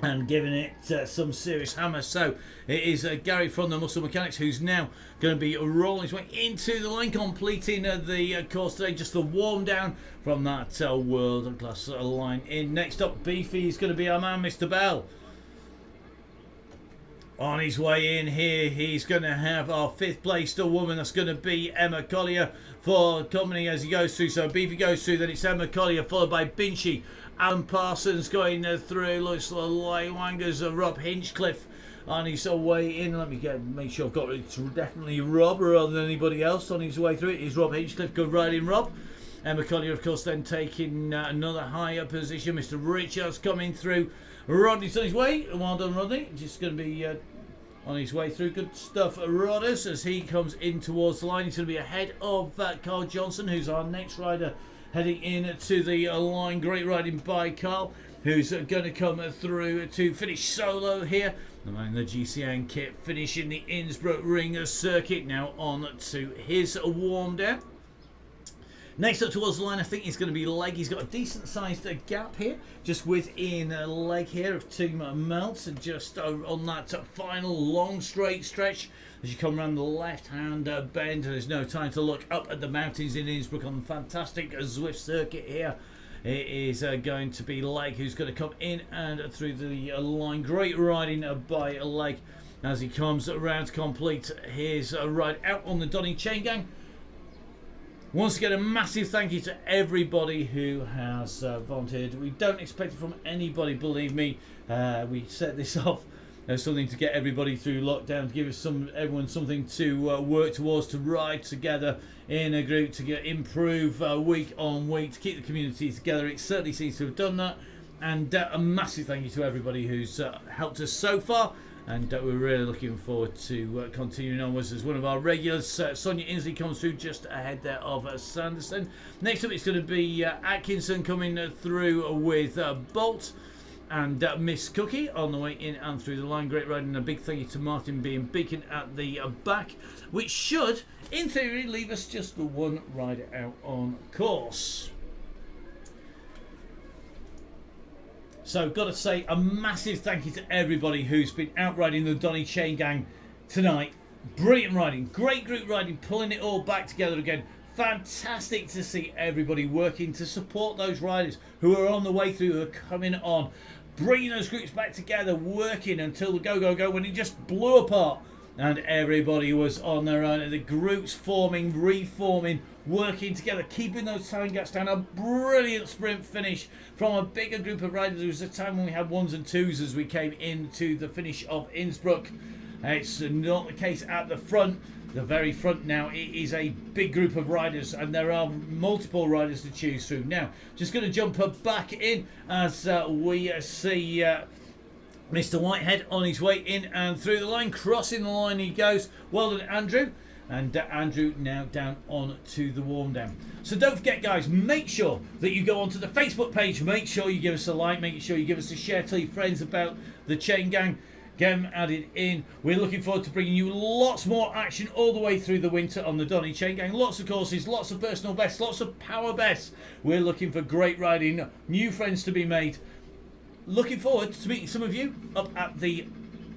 and giving it some serious hammer. So it is Gary from the Muscle Mechanics who's now going to be rolling his way into the line, completing the course today. Just the warm down from that world class line in. Next up, Beefy is going to be our man, Mr. Bell. On his way in here, he's going to have our 5th placed woman. That's going to be Emma Collier for company as he goes through. So Beefy goes through, then it's Emma Collier followed by Binchy. Alan Parsons going through. Looks like Wangers Rob Hinchcliffe on his way in. Let me make sure I've got it. It's definitely Rob rather than anybody else on his way through. It is Rob Hinchcliffe. Good riding, Rob. Emma Collier, of course, then taking another higher position. Mr. Richards coming through. Rodney's on his way. Well done, Rodney. Just going to be on his way through. Good stuff, Rodders, as he comes in towards the line. He's going to be ahead of Carl Johnson, who's our next rider heading in to the line. Great riding by Carl, who's going to come through to finish solo here. And the GCN kit finishing the Innsbruck Ring circuit. Now on to his warm down. Next up towards the line, I think he's going to be Leg. He's got a decent sized gap here, just within a leg here of Team Melts, and just on that final long straight stretch as you come around the left hand bend. There's no time to look up at the mountains in Innsbruck on the fantastic Zwift circuit here. It is going to be Leg who's going to come in and through the line. Great riding by Leg as he comes around to complete his ride out on the Donny Chain Gang. Once again, a massive thank you to everybody who has volunteered. We don't expect it from anybody, believe me. We set this off as something to get everybody through lockdown, to give everyone something to work towards, to ride together in a group, to improve week on week, to keep the community together. It certainly seems to have done that. And a massive thank you to everybody who's helped us so far. And we're really looking forward to continuing onwards as one of our regulars. Sonia Inslee comes through just ahead there of Sanderson. Next up, it's going to be Atkinson coming through with Bolt and Miss Cookie on the way in and through the line. Great riding. And a big thank you to Martin being beacon at the back, which should, in theory, leave us just the one rider out on course. So, got to say a massive thank you to everybody who's been out riding the Donny Chain Gang tonight. Brilliant riding, great group riding, pulling it all back together again. Fantastic to see everybody working to support those riders who are on the way through, who are coming on. Bringing those groups back together, working until the go when it just blew apart. And everybody was on their own, and the groups forming, reforming, working together, keeping those time gaps down. A brilliant sprint finish from a bigger group of riders. There was a time when we had ones and twos as we came into the finish of Innsbruck. It's not the case at the front. The very front now, it is a big group of riders, and there are multiple riders to choose through. Now, just going to jump back in as we see Mr. Whitehead on his way in and through the line. Crossing the line he goes. Well done, Andrew. And Andrew now down on to the warm down. So don't forget, guys, make sure that you go onto the Facebook page. Make sure you give us a like. Make sure you give us a share. Tell your friends about the Chain Gang. Get them added in. We're looking forward to bringing you lots more action all the way through the winter on the Donny Chain Gang. Lots of courses, lots of personal bests, lots of power bests. We're looking for great riding, new friends to be made. Looking forward to meeting some of you up at the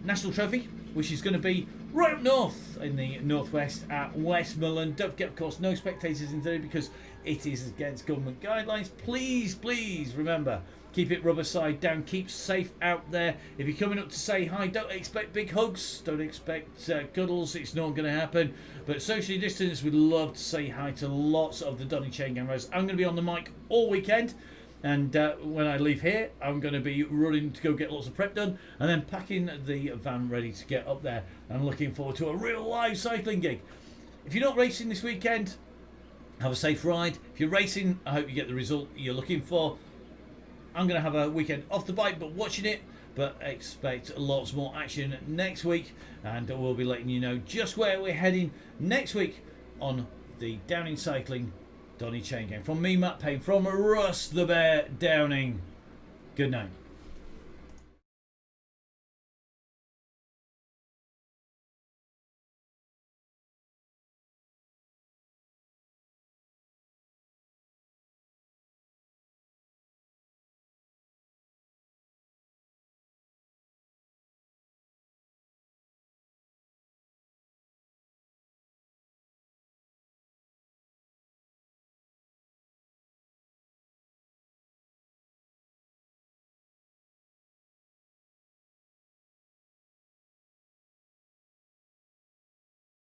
National Trophy, which is going to be right up north in the northwest at Westmoreland. Don't forget, of course, no spectators in today because it is against government guidelines. Please, please remember, keep it rubber side down, keep safe out there. If you're coming up to say hi, don't expect big hugs, don't expect cuddles, it's not going to happen. But socially distanced, we'd love to say hi to lots of the Donny Chain Gang riders. I'm going to be on the mic all weekend. And when I leave here, I'm going to be running to go get lots of prep done and then packing the van ready to get up there. I'm looking forward to a real live cycling gig. If you're not racing this weekend, have a safe ride. If you're racing, I hope you get the result you're looking for. I'm going to have a weekend off the bike, but watching it. But expect lots more action next week. And we'll be letting you know just where we're heading next week on the Downing Cycling Donny Chain Gang. From me, Matt Payne, from Russ the Bear Downing. Good night.